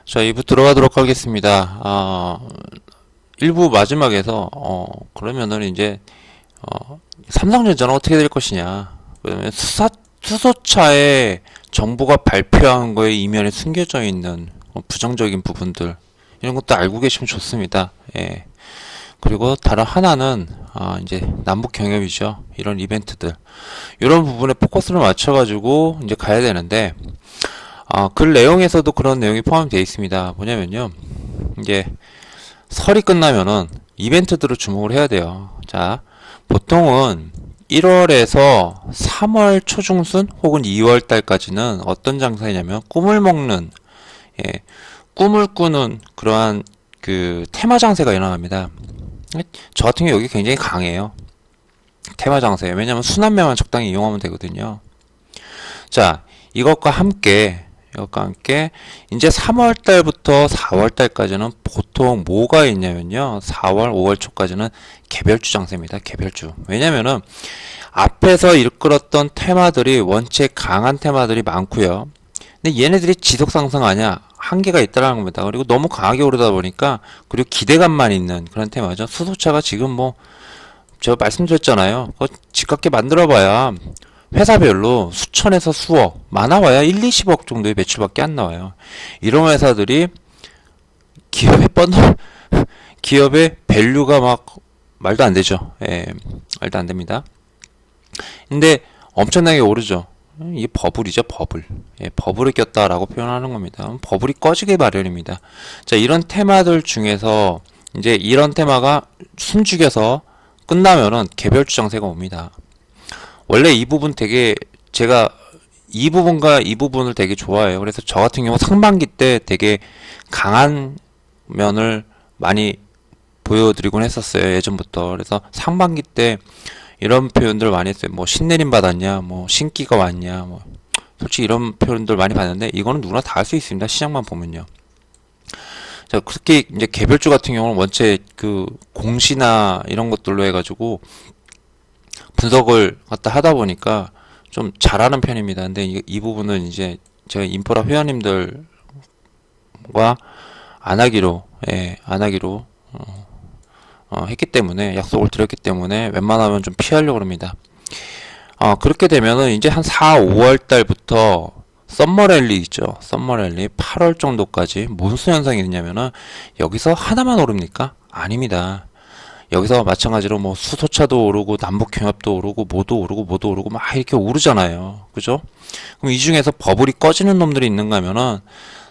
자, 2부 들어가도록 하겠습니다. 1부 마지막에서, 그러면은 이제, 삼성전자는 어떻게 될 것이냐. 그러면 수소차에 정부가 발표한 거에 이면에 숨겨져 있는 부정적인 부분들, 이런 것도 알고 계시면 좋습니다. 예. 그리고 다른 하나는, 이제 남북 경협이죠. 이런 이벤트들. 이런 부분에 포커스를 맞춰가지고 이제 가야 되는데, 글 내용에서도 그런 내용이 포함되어 있습니다. 뭐냐면요. 이제 설이 끝나면은 이벤트들을 주목을 해야 돼요. 자, 보통은 1월에서 3월 초중순 혹은 2월 달까지는 어떤 장사이냐면 꿈을 먹는, 꿈을 꾸는 그러한 그 테마 장세가 일어납니다. 저 같은 경우 여기 굉장히 강해요. 테마 장세. 왜냐면 순환매만 적당히 이용하면 되거든요. 자, 이것과 함께 이제 3월 달부터 4월 달까지는 보통 뭐가 있냐면요. 4월, 5월 초까지는 개별주 장세입니다. 개별주. 왜냐면은 앞에서 이끌었던 테마들이 원체 강한 테마들이 많고요. 근데 얘네들이 지속 상승하냐? 한계가 있다라는 겁니다. 그리고 너무 강하게 오르다 보니까 그리고 기대감만 있는 그런 테마죠. 수소차가 지금 뭐 제가 말씀드렸잖아요. 그거 집값게 만들어봐야 회사별로 수천에서 수억, 많아봐야 1, 20억 정도의 매출밖에 안 나와요. 이런 회사들이 기업의 밸류가 막 말도 안 되죠. 예, 말도 안 됩니다. 근데 엄청나게 오르죠. 이게 버블이죠, 버블. 예, 버블을 꼈다라고 표현하는 겁니다. 버블이 꺼지게 마련입니다. 자, 이런 테마들 중에서 이제 이런 테마가 숨죽여서 끝나면은 개별주 장세가 옵니다. 원래 이 부분 되게 제가 이 부분과 이 부분을 되게 좋아해요. 그래서 저 같은 경우 상반기 때 되게 강한 면을 많이 보여드리곤 했었어요. 예전부터. 그래서 상반기 때 이런 표현들 많이 했어요. 뭐 신내림 받았냐, 뭐 신기가 왔냐, 뭐 솔직히 이런 표현들 많이 봤는데 이거는 누구나 다 할 수 있습니다. 시장만 보면요. 자, 특히 이제 개별주 같은 경우는 원체 그 공시나 이런 것들로 해가지고 분석을 갖다 하다 보니까 좀 잘하는 편입니다. 근데 이 부분은 이제 제가 인프라 회원님들과 안 하기로 했기 때문에 약속을 드렸기 때문에 웬만하면 좀 피하려고 합니다. 그렇게 되면은 이제 한 4, 5월 달부터 썸머랠리 있죠. 썸머랠리 8월 정도까지 무슨 현상이 있냐면은 여기서 하나만 오릅니까? 아닙니다. 여기서 마찬가지로 뭐 수소차도 오르고 남북경협도 오르고 뭐도 오르고 막 이렇게 오르잖아요. 그죠? 그럼 이 중에서 버블이 꺼지는 놈들이 있는가 하면은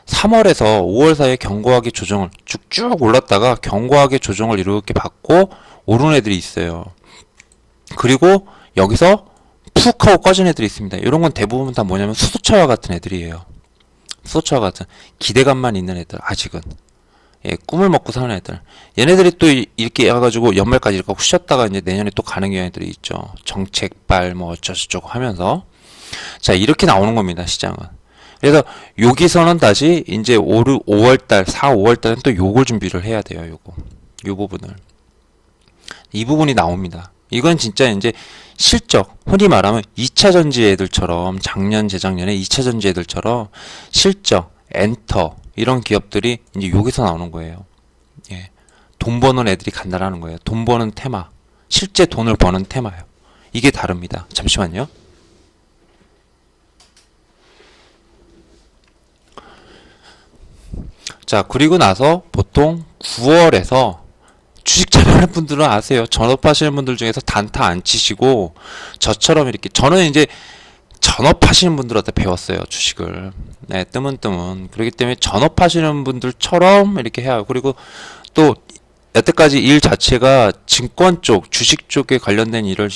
3월에서 5월 사이에 견고하게 조정을 쭉쭉 올랐다가 견고하게 조정을 이렇게 받고 오른 애들이 있어요. 그리고 여기서 푹 하고 꺼진 애들이 있습니다. 이런 건 대부분 다 뭐냐면 수소차와 같은 애들이에요. 수소차와 같은 기대감만 있는 애들 아직은. 예, 꿈을 먹고 사는 애들. 얘네들이 또 이렇게 해가지고 연말까지 이렇게 후셨다가 이제 내년에 또 가는 경우들이 있죠. 정책발 뭐 어쩌고저쩌고 하면서. 자, 이렇게 나오는 겁니다, 시장은. 그래서 여기서는 다시 이제 5월달, 4, 5월달은 또 요걸 준비를 해야 돼요, 요 부분을. 이 부분이 나옵니다. 이건 진짜 이제 실적, 흔히 말하면 2차 전지 애들처럼 작년, 재작년에 2차 전지 애들처럼 실적, 엔터, 이런 기업들이 이제 여기서 나오는 거예요. 예. 돈 버는 애들이 간다라는 거예요. 돈 버는 테마. 실제 돈을 버는 테마예요. 이게 다릅니다. 잠시만요. 자, 그리고 나서 보통 9월에서 주식 잘하는 분들은 아세요. 전업하시는 분들 중에서 단타 안 치시고 저처럼 이렇게 저는 이제 전업하시는 분들한테 배웠어요. 주식을. 네, 뜨문뜨문. 그렇기 때문에 전업하시는 분들처럼 이렇게 해요. 그리고 또 여태까지 일 자체가 증권 쪽, 주식 쪽에 관련된 일을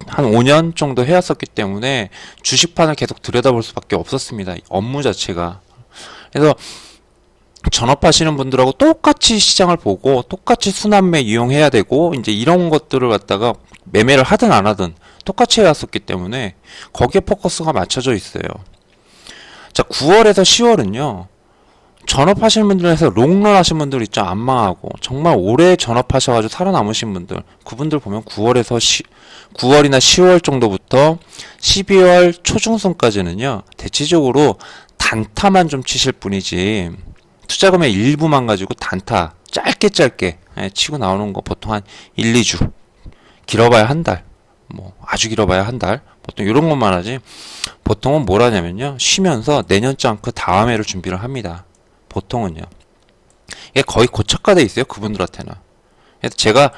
한 5년 정도 해왔었기 때문에 주식판을 계속 들여다볼 수밖에 없었습니다. 업무 자체가. 그래서 전업하시는 분들하고 똑같이 시장을 보고 똑같이 순환매 이용해야 되고 이제 이런 것들을 갖다가 매매를 하든 안 하든 똑같이 해왔었기 때문에 거기에 포커스가 맞춰져 있어요. 자, 9월에서 10월은요. 전업하시는 분들에서 롱런 하신 분들 있죠. 안 망하고 정말 오래 전업하셔가지고 살아남으신 분들 그분들 보면 9월이나 10월 정도부터 12월 초중순까지는요. 대체적으로 단타만 좀 치실 뿐이지 투자금의 일부만 가지고 단타 짧게 치고 나오는 거 보통 한 1, 2주, 길어봐야 한 달, 뭐 아주 길어봐야 한 달, 보통 이런 것만 하지. 보통은 뭘 하냐면요, 쉬면서 내년장 그 다음 해를 준비를 합니다. 보통은요. 이게 거의 고착화돼 있어요, 그분들한테는. 그래서 제가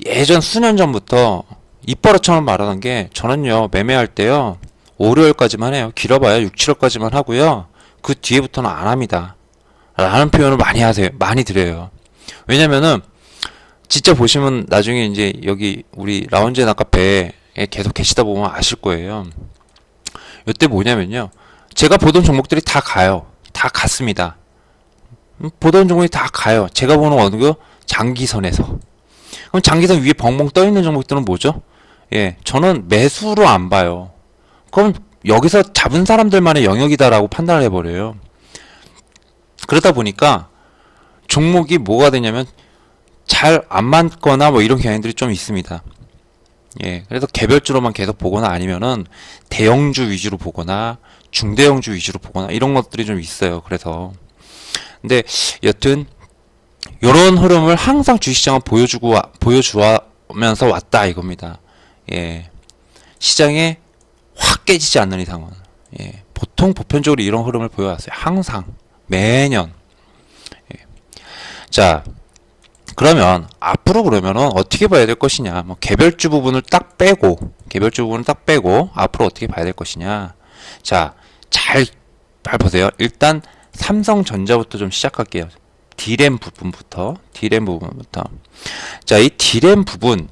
예전 수년 전부터 입버릇처럼 말하는 게, 저는요 매매할 때요 5, 6월까지만 해요. 길어봐야 6, 7월까지만 하고요. 그 뒤에부터는 안 합니다. 라는 표현을 많이 드려요. 왜냐면은 진짜 보시면 나중에 이제 여기 우리 라운지 나카페에 계속 계시다 보면 아실 거예요. 이때 뭐냐면요, 제가 보던 종목들이 다 가요. 다 갔습니다. 보던 종목이 다 가요. 제가 보는 어느 장기선에서. 그럼 장기선 위에 벙벙 떠 있는 종목들은 뭐죠? 예, 저는 매수로 안 봐요. 그럼 여기서 잡은 사람들만의 영역이다라고 판단을 해버려요. 그러다 보니까 종목이 뭐가 되냐면 잘 안 맞거나 뭐 이런 경향들이 좀 있습니다. 예, 그래서 개별주로만 계속 보거나 아니면은 대형주 위주로 보거나 중대형주 위주로 보거나 이런 것들이 좀 있어요. 그래서 근데 여튼 요런 흐름을 항상 주식시장은 보여주면서 왔다 이겁니다. 예, 시장에 확 깨지지 않는 이상은, 예, 보통 보편적으로 이런 흐름을 보여왔어요. 항상 매년. 예. 자, 그러면 앞으로 그러면은 어떻게 봐야 될 것이냐? 뭐 개별주 부분을 딱 빼고 앞으로 어떻게 봐야 될 것이냐? 자, 잘 보세요. 일단 삼성전자부터 좀 시작할게요. D램 부분부터. 자, 이 D램 부분,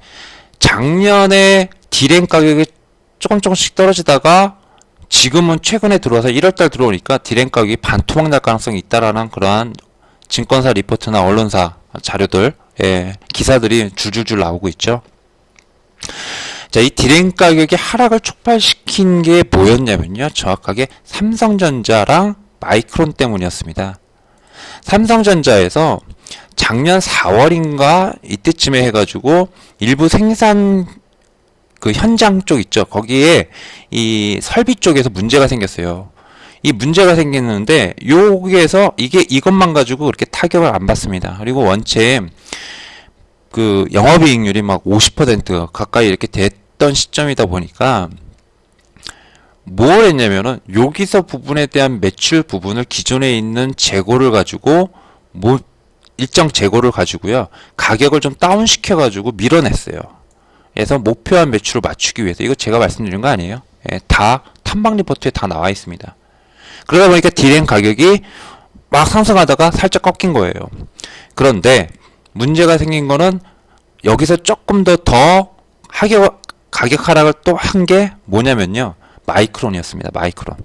작년에 D램 가격이 조금씩 떨어지다가 지금은 최근에 들어와서 1월달 들어오니까 D램 가격이 반토막 날 가능성이 있다라는 그러한 증권사 리포트나 언론사 자료들, 예, 기사들이 줄줄줄 나오고 있죠. 자, 이 D램 가격이 하락을 촉발시킨 게 뭐였냐면요, 정확하게 삼성전자랑 마이크론 때문이었습니다. 삼성전자에서 작년 4월인가 이때쯤에 해가지고 일부 생산 그 현장 쪽 있죠, 거기에 이 설비 쪽에서 문제가 생겼어요. 이 문제가 생겼는데 여기에서 이것만 가지고 그렇게 타격을 안 받습니다. 그리고 원체 그 영업이익률이 막 50% 가까이 이렇게 됐던 시점이다 보니까 뭘 했냐면은 여기서 부분에 대한 매출 부분을 기존에 있는 재고를 가지고 뭐 일정 재고를 가지고요, 가격을 좀 다운시켜 가지고 밀어냈어요. 그래서 목표한 매출을 맞추기 위해서. 이거 제가 말씀드린 거 아니에요. 예, 다 탐방 리포트에 다 나와 있습니다. 그러다 보니까 D램 가격이 막 상승하다가 살짝 꺾인 거예요. 그런데 문제가 생긴 거는 여기서 조금 더 가격 하락을 또 한 게 뭐냐면요, 마이크론이었습니다. 마이크론.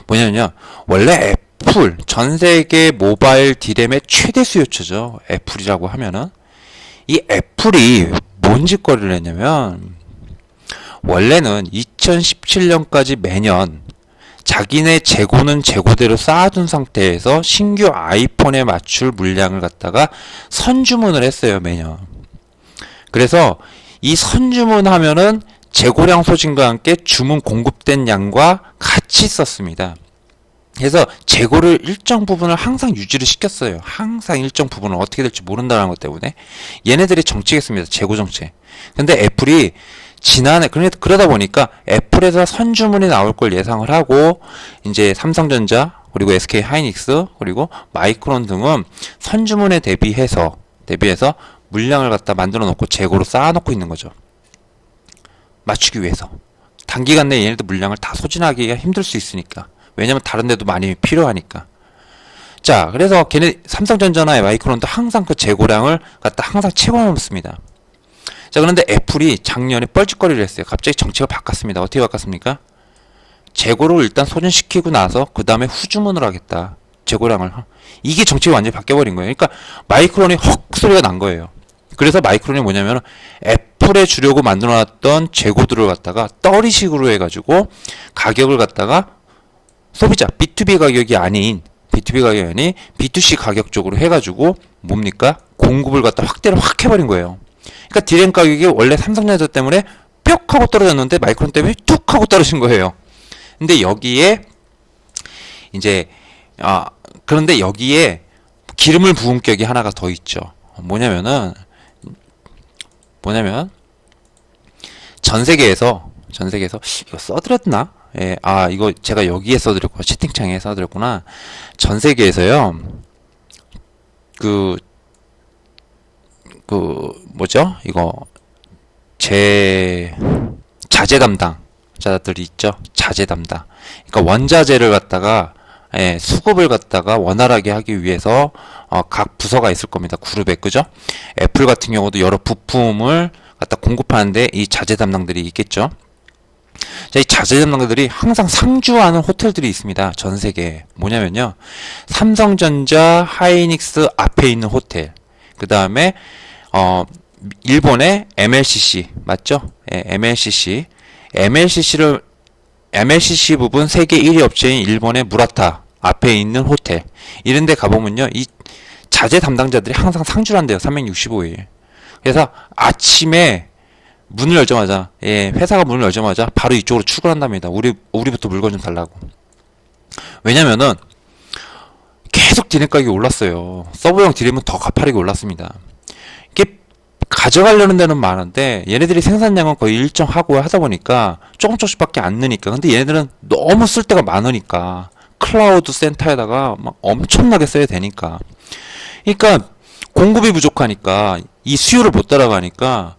뭐냐면요, 원래 애플, 전 세계 모바일 D램의 최대 수요처죠. 애플이라고 하면은. 이 애플이 뭔 짓거리를 했냐면, 원래는 2017년까지 매년 자기네 재고는 재고대로 쌓아둔 상태에서 신규 아이폰에 맞출 물량을 갖다가 선주문을 했어요, 매년. 그래서 이 선주문하면은 재고량 소진과 함께 주문 공급된 양과 같이 썼습니다. 그래서 재고를 일정 부분을 항상 유지를 시켰어요. 항상 일정 부분은 어떻게 될지 모른다는 것 때문에 얘네들이 정책했습니다. 재고 정책. 근데 애플이 지난해, 그러다 보니까 애플에서 선주문이 나올 걸 예상을 하고 이제 삼성전자, 그리고 SK 하이닉스, 그리고 마이크론 등은 선주문에 대비해서 물량을 갖다 만들어 놓고 재고로 쌓아 놓고 있는 거죠. 맞추기 위해서. 단기간 내에 얘네들 물량을 다 소진하기가 힘들 수 있으니까. 왜냐면 다른 데도 많이 필요하니까. 자, 그래서 삼성전자나 마이크론도 항상 그 재고량을 갖다 항상 채워 놓습니다. 자, 그런데 애플이 작년에 뻘짓거리를 했어요. 갑자기 정책을 바꿨습니다. 어떻게 바꿨습니까? 재고를 일단 소진시키고 나서 그 다음에 후주문을 하겠다. 재고량을. 이게 정책이 완전히 바뀌어버린 거예요. 그러니까 마이크론이 헉 소리가 난 거예요. 그래서 마이크론이 뭐냐면 애플에 주려고 만들어놨던 재고들을 갖다가 떨이식으로 해가지고 가격을 갖다가 소비자 B2B 가격이 아닌 B2C 가격 쪽으로 해가지고 뭡니까? 공급을 갖다 확대를 확 해버린 거예요. 그러니까 D램 가격이 원래 삼성전자 때문에 뿅 하고 떨어졌는데 마이크론 때문에 툭 하고 떨어진 거예요. 근데 여기에 이제 그런데 여기에 기름을 부은 격이 하나가 더 있죠. 뭐냐면 전 세계에서 이거 써드렸나? 예, 이거 제가 여기에 써드렸고 채팅창에 써드렸구나. 전 세계에서요. 뭐죠? 이거 자재 담당자들이 있죠. 자재 담당. 그러니까 원자재를 갖다가 수급을 갖다가 원활하게 하기 위해서 각 부서가 있을 겁니다. 그룹에, 그죠? 애플 같은 경우도 여러 부품을 갖다 공급하는데 이 자재 담당들이 있겠죠. 자, 이 자재 담당들이 항상 상주하는 호텔들이 있습니다. 전 세계에. 뭐냐면요. 삼성전자, 하이닉스 앞에 있는 호텔. 그 다음에 일본의 MLCC 맞죠? 예, MLCC 부분 세계 1위 업체인 일본의 무라타 앞에 있는 호텔. 이런 데 가보면요. 이 자재 담당자들이 항상 상주를 한대요. 365일. 그래서 아침에 문을 열자마자, 회사가 문을 열자마자 바로 이쪽으로 출근한답니다. 우리부터 물건 좀 달라고. 왜냐면은 계속 디램 가격이 올랐어요. 서버용 디램은 더 가파르게 올랐습니다. 이게 가져가려는 데는 많은데 얘네들이 생산량은 거의 일정하고 하다 보니까 조금씩밖에 안 느니까. 근데 얘네들은 너무 쓸 데가 많으니까 클라우드 센터에다가 막 엄청나게 써야 되니까. 그러니까 공급이 부족하니까 이 수요를 못 따라가니까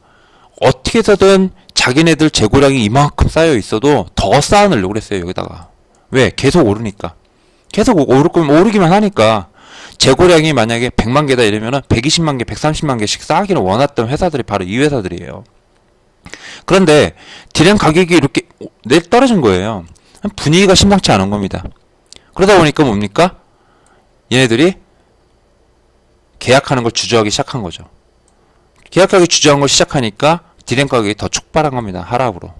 어떻게 해서든 자기네들 재고량이 이만큼 쌓여 있어도 더 쌓아놓으려고 그랬어요. 여기다가. 왜? 계속 오르니까. 계속 오르기만 하니까 재고량이 만약에 100만 개다 이러면은 120만 개, 130만 개씩 쌓기를 원했던 회사들이 바로 이 회사들이에요. 그런데 디램 가격이 이렇게 내 떨어진 거예요. 분위기가 심상치 않은 겁니다. 그러다 보니까 뭡니까? 얘네들이 계약하는 걸 주저하기 시작한 거죠. 계약하기 주저한 걸 시작하니까 디램 가격이 더 촉발한 겁니다. 하락으로.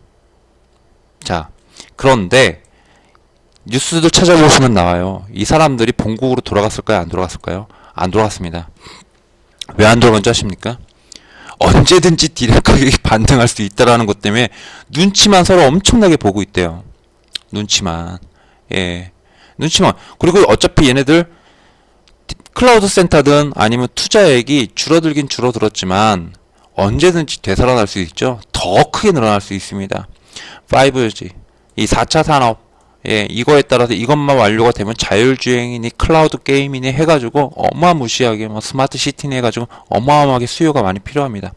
자, 그런데 뉴스들 찾아보시면 나와요. 이 사람들이 본국으로 돌아갔을까요? 안 돌아갔을까요? 안 돌아갔습니다. 왜 안 돌아간지 아십니까? 언제든지 디램 가격이 반등할 수 있다라는 것 때문에 눈치만 서로 엄청나게 보고 있대요. 눈치만. 예. 눈치만. 그리고 어차피 얘네들 클라우드 센터든 아니면 투자액이 줄어들긴 줄어들었지만 언제든지 되살아날 수 있죠. 더 크게 늘어날 수 있습니다. 5G, 이 4차 산업, 이거에 따라서 이것만 완료가 되면 자율주행이니 클라우드 게임이니 해가지고 어마무시하게 뭐 스마트 시티니 해가지고 어마어마하게 수요가 많이 필요합니다.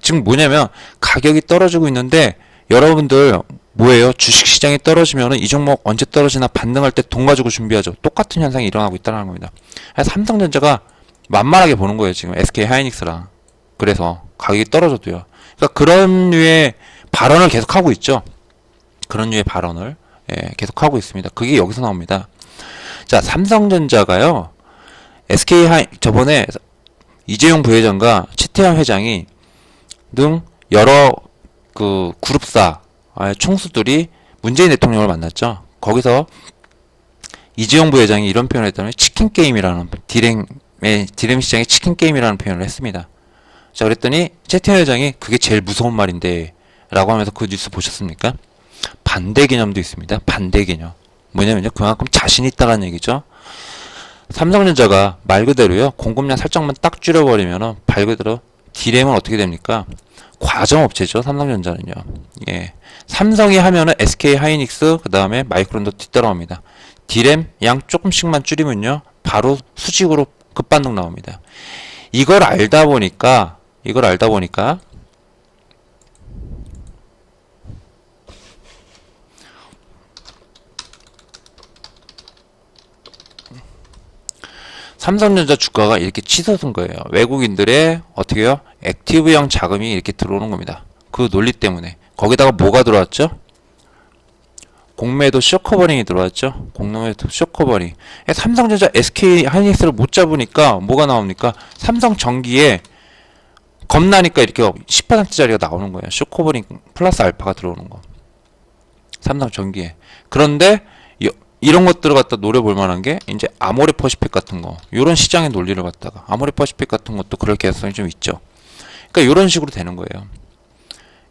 지금 뭐냐면 가격이 떨어지고 있는데 여러분들 뭐예요? 주식시장이 떨어지면은 이 종목 언제 떨어지나 반등할 때 돈 가지고 준비하죠. 똑같은 현상이 일어나고 있다는 겁니다. 그래서 삼성전자가 만만하게 보는 거예요. 지금 SK 하이닉스랑. 그래서 가격이 떨어져도요. 그러니까 그런 류의 발언을 계속하고 있죠. 그런 류의 발언을 계속하고 있습니다. 그게 여기서 나옵니다. 자, 삼성전자가요. 저번에 이재용 부회장과 최태원 회장이 등 여러 그룹사 총수들이 문재인 대통령을 만났죠. 거기서 이재용 부회장이 이런 표현을 했다면 치킨 게임이라는 디램 시장의 치킨 게임이라는 표현을 했습니다. 자, 그랬더니 최태원 회장이 그게 제일 무서운 말인데 라고 하면서 그 뉴스 보셨습니까? 반대 개념도 있습니다. 반대 개념. 뭐냐면요. 그만큼 자신 있다는 얘기죠. 삼성전자가 말 그대로요. 공급량 살짝만 딱 줄여버리면은 말 그대로 디램은 어떻게 됩니까? 과정업체죠. 삼성전자는요. 예. 삼성이 하면은 SK 하이닉스 그 다음에 마이크론도 뒤따라옵니다. 디램 양 조금씩만 줄이면요. 바로 수직으로 급반등 나옵니다. 이걸 알다 보니까 삼성전자 주가가 이렇게 치솟은 거예요. 외국인들의 어떻게요? 액티브형 자금이 이렇게 들어오는 겁니다. 그 논리 때문에. 거기다가 뭐가 들어왔죠? 공매도 쇼커버링이 들어왔죠. 공매도 쇼커버링. 삼성전자 SK 하이닉스를 못 잡으니까 뭐가 나옵니까? 삼성전기에 겁나니까 이렇게 10%짜리가 나오는 거예요. 쇼커버링 플러스 알파가 들어오는 거. 삼성전기에. 그런데 이런 것들을 갖다 노려볼 만한 게 이제 아모레 퍼시픽 같은 거. 요런 시장의 논리를 갖다가 아모레 퍼시픽 같은 것도 그럴 가능성이 좀 있죠. 그러니까 요런 식으로 되는 거예요.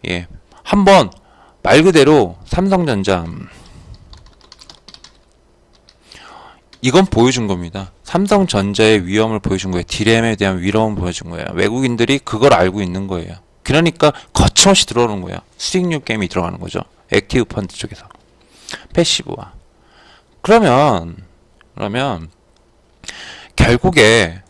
예. 한번 말 그대로 삼성전자 이건 보여준 겁니다. 삼성전자의 위험을 보여준 거예요. D램에 대한 위험을 보여준 거예요. 외국인들이 그걸 알고 있는 거예요. 그러니까 거침없이 들어오는 거예요. 수익률 게임이 들어가는 거죠. 액티브 펀드 쪽에서. 패시브와. 그러면 결국에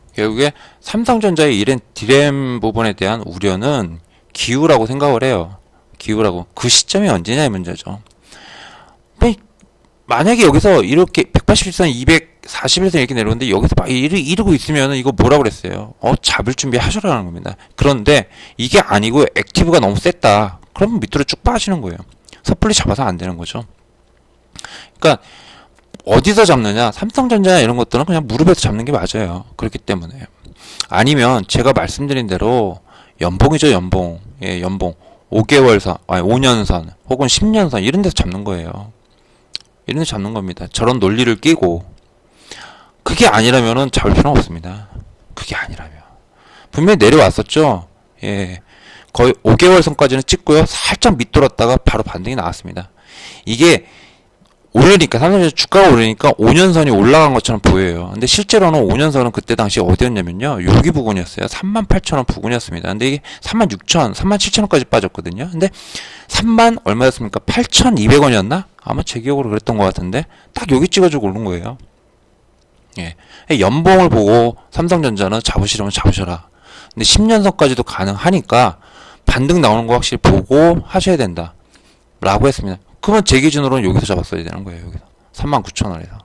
삼성전자의 이런 D램 부분에 대한 우려는 기우라고 생각을 해요. 기우라고. 그 시점이 언제냐의 문제죠. 만약에 여기서 이렇게 180일선 240일선 이렇게 내려오는데 여기서 막 이러고 있으면 이거 뭐라 그랬어요? 잡을 준비 하셔라는 겁니다. 그런데 이게 아니고 액티브가 너무 셌다. 그러면 밑으로 쭉 빠지는 거예요. 섣불리 잡아서 안 되는 거죠. 그러니까 어디서 잡느냐? 삼성전자 이런 것들은 그냥 무릎에서 잡는 게 맞아요. 그렇기 때문에. 아니면 제가 말씀드린 대로 연봉이죠, 연봉. 예, 연봉. 5개월선, 아니 5년선 혹은 10년선 이런 데서 잡는 거예요. 이런 데서 잡는 겁니다. 저런 논리를 끼고. 그게 아니라면은 잡을 필요는 없습니다. 그게 아니라면. 분명히 내려왔었죠. 예. 거의 5개월선까지는 찍고요. 살짝 밑돌았다가 바로 반등이 나왔습니다. 이게 오르니까 삼성전자 주가가 오르니까 5년선이 올라간 것처럼 보여요. 근데 실제로는 5년선은 그때 당시 어디였냐면요. 여기 부근이었어요. 38,000원 부근이었습니다. 근데 이게 36,000, 37,000원까지 빠졌거든요. 근데 3만 얼마였습니까? 8,200원이었나? 아마 제 기억으로 그랬던 것 같은데 딱 여기 찍어주고 오른 거예요. 예. 연봉을 보고 삼성전자는 잡으시려면 잡으셔라. 근데 10년선까지도 가능하니까 반등 나오는 거 확실히 보고 하셔야 된다. 라고 했습니다. 그러면 제 기준으로는 여기서 잡았어야 되는 거예요. 여기서 39,000원에서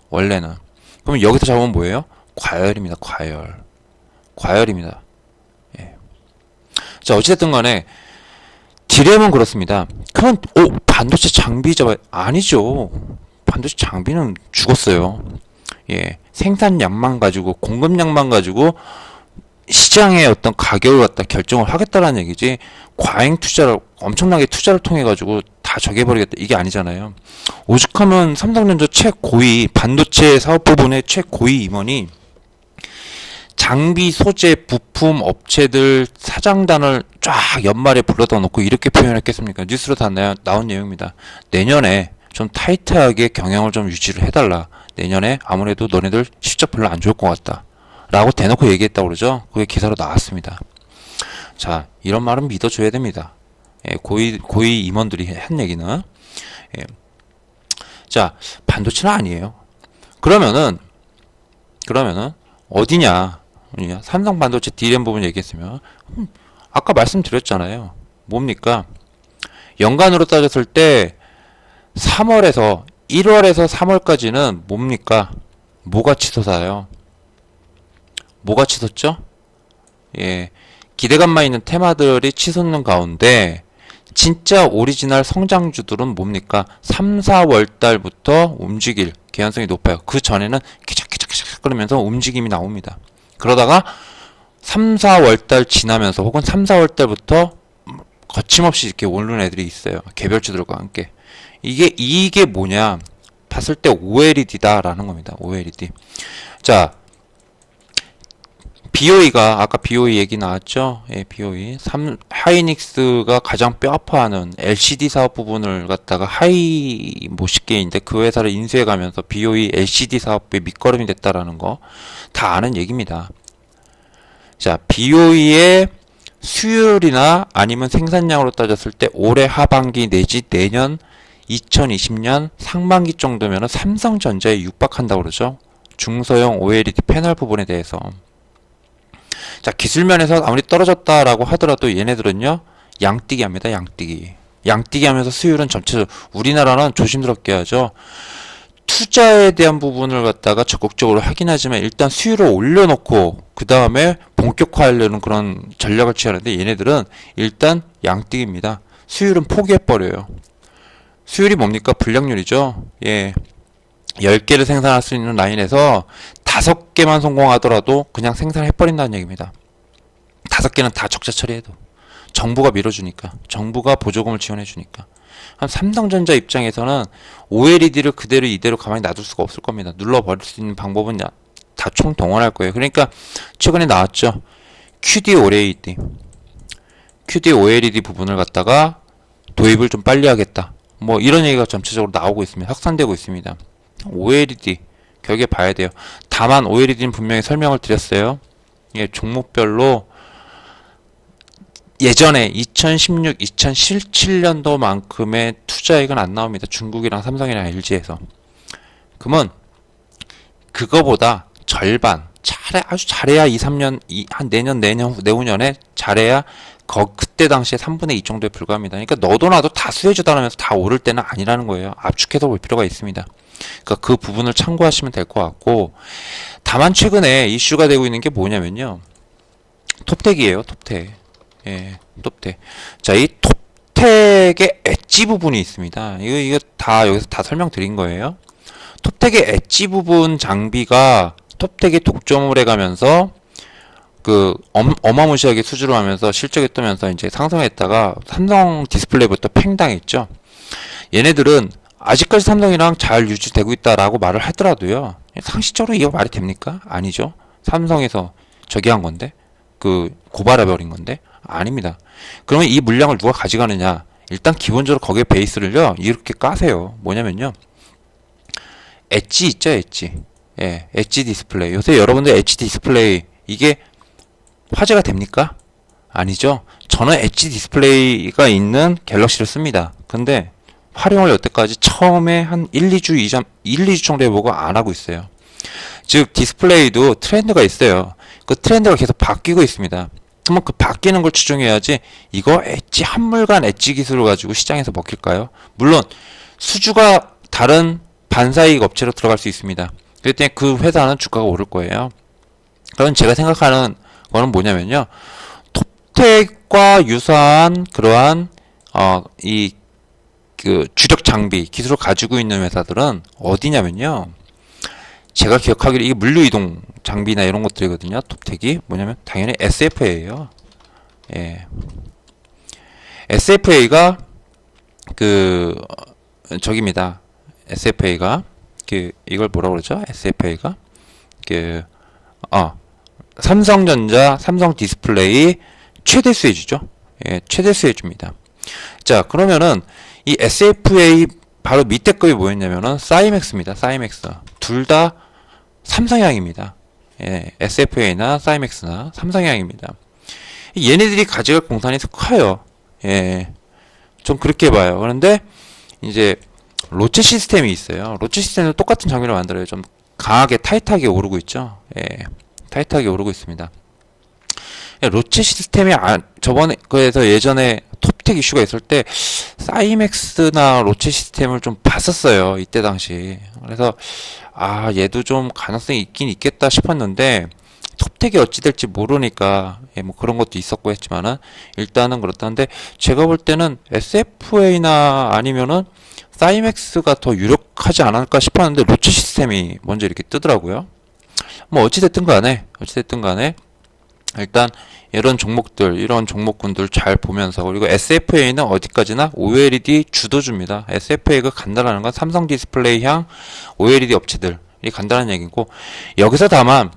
원래는. 그러면 여기서 잡으면 뭐예요? 과열입니다. 과열입니다. 예. 자, 어찌됐든 간에 D램은 그렇습니다. 그러면 반도체 장비 잡아야 아니죠. 반도체 장비는 죽었어요. 예. 생산량만 가지고 공급량만 가지고 시장의 어떤 가격을 갖다 결정을 하겠다라는 얘기지, 과잉 투자를 엄청나게 투자를 통해 가지고 다 저개버리겠다 이게 아니잖아요. 오죽하면 삼성전자 최고위 반도체 사업 부분의 최고위 임원이 장비 소재 부품 업체들 사장단을 쫙 연말에 불러다 놓고 이렇게 표현했겠습니까? 뉴스로 다 나온 내용입니다. 내년에 좀 타이트하게 경영을 좀 유지를 해달라. 내년에 아무래도 너네들 실적 별로 안 좋을 것 같다. 라고 대놓고 얘기했다고 그러죠. 그게 기사로 나왔습니다. 자, 이런 말은 믿어줘야 됩니다. 예, 고위 임원들이 한 얘기는. 예. 자, 반도체는 아니에요. 그러면은 어디냐? 삼성 반도체 D램 부분 얘기했으면 아까 말씀드렸잖아요. 뭡니까? 연간으로 따졌을 때 1월에서 3월까지는 뭡니까? 뭐가 치솟아요? 뭐가 치솟죠? 예, 기대감만 있는 테마들이 치솟는 가운데 진짜 오리지널 성장주들은 뭡니까? 3, 4월 달부터 움직일 개연성이 높아요. 그 전에는 키작키작 그러면서 움직임이 나옵니다. 그러다가 3, 4월 달 지나면서 혹은 3, 4월 달부터 거침없이 이렇게 오르는 애들이 있어요. 개별주들과 함께. 이게 뭐냐? 봤을 때 OLED다라는 겁니다. OLED. 자, BOE가 아까 BOE 얘기 나왔죠? 예, BOE. 하이닉스가 가장 뼈아파하는 LCD 사업 부분을 갖다가 모시게인데 그 회사를 인수해 가면서 BOE LCD 사업의 밑거름이 됐다라는 거 다 아는 얘기입니다. 자, BOE의 수율이나 아니면 생산량으로 따졌을 때 올해 하반기 내지 내년 2020년 상반기 정도면 삼성전자에 육박한다고 그러죠. 중소형 OLED 패널 부분에 대해서. 자, 기술면에서 아무리 떨어졌다라고 하더라도 얘네들은요, 양뛰기 합니다. 양뛰기 하면서 수율은 전체적으로, 우리나라는 조심스럽게 하죠. 투자에 대한 부분을 갖다가 적극적으로 하긴 하지만 일단 수율을 올려놓고 그 다음에 본격화하려는 그런 전략을 취하는데 얘네들은 일단 양뛰기입니다. 수율은 포기해버려요. 수율이 뭡니까? 불량률이죠. 예. 10개를 생산할 수 있는 라인에서 5개만 성공하더라도 그냥 생산해버린다는 얘기입니다. 5개는 다 적자 처리해도. 정부가 밀어주니까. 정부가 보조금을 지원해주니까. 삼성전자 입장에서는 OLED를 그대로 이대로 가만히 놔둘 수가 없을 겁니다. 눌러버릴 수 있는 방법은 다 총동원할 거예요. 그러니까 최근에 나왔죠. QD OLED 부분을 갖다가 도입을 좀 빨리 하겠다. 뭐 이런 얘기가 전체적으로 나오고 있습니다. 확산되고 있습니다. OLED, 결국에 봐야 돼요. 다만 OLED는 분명히 설명을 드렸어요. 예, 종목별로 예전에 2016, 2017년도만큼의 투자액은 안 나옵니다. 중국이랑 삼성이랑 LG에서. 그러면 그거보다 절반, 아주 잘해야 2, 3년, 한 내후년에 잘해야 그때 당시에 3분의 2 정도에 불과합니다. 그러니까 너도 나도 다 수혜주다라면서 다 오를 때는 아니라는 거예요. 압축해서 볼 필요가 있습니다. 그러니까 그 부분을 참고하시면 될 것 같고, 다만 최근에 이슈가 되고 있는 게 뭐냐면요. 톱텍이에요, 톱텍. 예, 톱텍. 자, 이 톱텍의 엣지 부분이 있습니다. 이거 다 여기서 다 설명드린 거예요. 톱텍의 엣지 부분 장비가 톱텍이 독점을 해가면서 어마무시하게 수주를 하면서 실적이 뜨면서 이제 상승했다가 삼성 디스플레이부터 팽당했죠. 얘네들은 아직까지 삼성이랑 잘 유지되고 있다라고 말을 하더라도요. 상식적으로 이거 말이 됩니까? 아니죠. 삼성에서 저기 한 건데, 고발해버린 건데, 아닙니다. 그러면 이 물량을 누가 가져가느냐? 일단 기본적으로 거기에 베이스를요, 이렇게 까세요. 뭐냐면요. 엣지 있죠, 엣지. 예, 엣지 디스플레이. 요새 여러분들 엣지 디스플레이, 이게 화제가 됩니까? 아니죠. 저는 엣지 디스플레이가 있는 갤럭시를 씁니다. 근데 활용을 여태까지 처음에 한 1-2주 정도 해보고 안 하고 있어요. 즉 디스플레이도 트렌드가 있어요. 그 트렌드가 계속 바뀌고 있습니다. 그러면 그 바뀌는 걸 추종해야지 이거 엣지 한물간 엣지 기술을 가지고 시장에서 먹힐까요? 물론 수주가 다른 반사이익 업체로 들어갈 수 있습니다. 그럴 때 그 회사는 주가가 오를 거예요. 그럼 제가 생각하는 거는 뭐냐면요. 톱텍과 유사한 그러한 주력 장비 기술을 가지고 있는 회사들은 어디냐면요. 제가 기억하기로 이게 물류이동 장비나 이런 것들이거든요. 톱텍이 뭐냐면 당연히 SFA예요. 예. SFA가 저기입니다. SFA가 이걸 뭐라고 그러죠? SFA가 삼성전자, 삼성 디스플레이 최대 수혜주죠. 예, 최대 수혜주입니다. 자, 그러면은 이 SFA 바로 밑에 급이 뭐였냐면은 사이맥스입니다. 사이맥스. 둘 다 삼성향입니다. 예, SFA나 사이맥스나 삼성향입니다. 얘네들이 가져갈 공산이 더 커요. 예. 좀 그렇게 봐요. 그런데 이제 로체 시스템이 있어요. 로체 시스템도 똑같은 장비를 만들어요. 좀 강하게 타이트하게 오르고 있죠. 예. 타이트하게 오르고 있습니다. 로체 시스템이 저번에 그래서 예전에 톱텍 이슈가 있을 때 사이맥스나 로체 시스템을 좀 봤었어요. 이때 당시. 그래서 얘도 좀 가능성이 있긴 있겠다 싶었는데 톱텍이 어찌 될지 모르니까 뭐 그런 것도 있었고 했지만은 일단은 그렇다는데 제가 볼 때는 SFA나 아니면은 사이맥스가 더 유력하지 않을까 싶었는데 로체 시스템이 먼저 이렇게 뜨더라고요. 뭐 어찌됐든 간에 일단 이런 종목군들 잘 보면서, 그리고 SFA는 어디까지나 OLED 주도주입니다. SFA가 간다라는 건 삼성 디스플레이향 OLED 업체들이 간다는 얘기고, 여기서 다만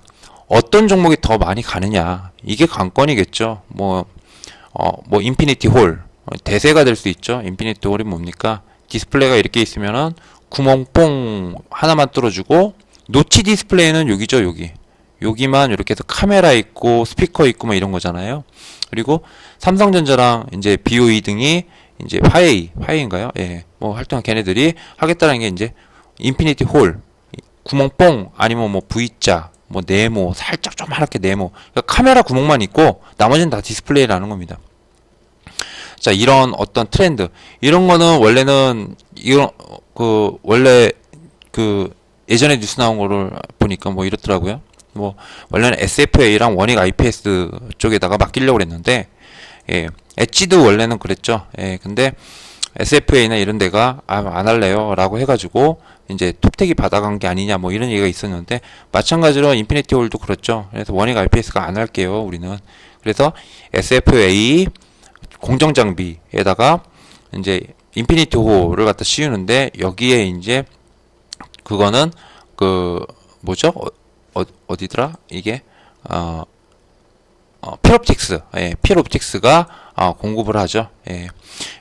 어떤 종목이 더 많이 가느냐, 이게 관건이겠죠. 인피니티 홀 대세가 될 수 있죠. 인피니티 홀이 뭡니까? 디스플레이가 이렇게 있으면은 구멍 뽕 하나만 뚫어주고, 노치 디스플레이는 여기죠, 여기만 이렇게 해서 카메라 있고 스피커 있고 뭐 이런 거잖아요. 그리고 삼성전자랑 이제 BOE 등이 이제 화웨이인가요? 예, 뭐 활동한 걔네들이 하겠다는 게 이제 인피니티 홀, 구멍뽕 아니면 뭐 V자, 뭐 네모, 살짝 조그맣게 네모. 그러니까 카메라 구멍만 있고 나머지는 다 디스플레이라는 겁니다. 자, 이런 어떤 트렌드, 이런 거는 원래는 원래 예전에 뉴스 나온 거를 보니까 뭐 이렇더라고요. 원래는 SFA랑 원익 IPS 쪽에다가 맡기려고 그랬는데, 예, 엣지도 원래는 그랬죠. 예, 근데 SFA나 이런 데가 안 할래요 라고 해가지고 이제 톱텍이 받아간 게 아니냐 뭐 이런 얘기가 있었는데, 마찬가지로 인피니티 홀도 그렇죠. 그래서 원익 IPS가 안 할게요 우리는. 그래서 SFA 공정장비에다가 이제 인피니티 홀을 갖다 씌우는데, 여기에 이제 그거는 어디더라? 이게 필옵틱스, 필옵틱스가 공급을 하죠. 예.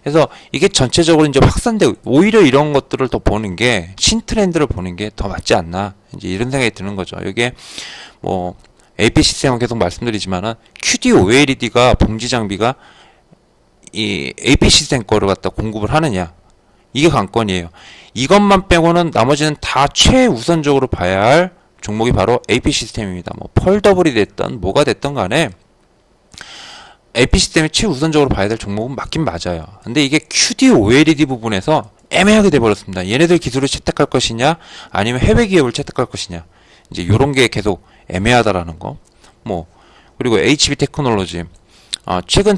그래서 이게 전체적으로 이제 확산되고 오히려 이런 것들을 더 보는 게 신트렌드를 보는 게 더 맞지 않나 이제 이런 생각이 드는 거죠. 이게 뭐 AP 시스템은 계속 말씀드리지만은 QD OLED가 봉지 장비가 이 AP 시스템 거를 갖다 공급을 하느냐 이게 관건이에요. 이것만 빼고는 나머지는 다 최우선적으로 봐야 할 종목이 바로 AP 시스템입니다. 뭐 펄더블이 됐던 뭐가 됐던 간에 AP 시스템이 최우선적으로 봐야 될 종목은 맞긴 맞아요. 근데 이게 QD OLED 부분에서 애매하게 돼버렸습니다. 얘네들 기술을 채택할 것이냐 아니면 해외 기업을 채택할 것이냐 이제 요런 게 계속 애매하다라는 거. 뭐 그리고 HB 테크놀로지 최근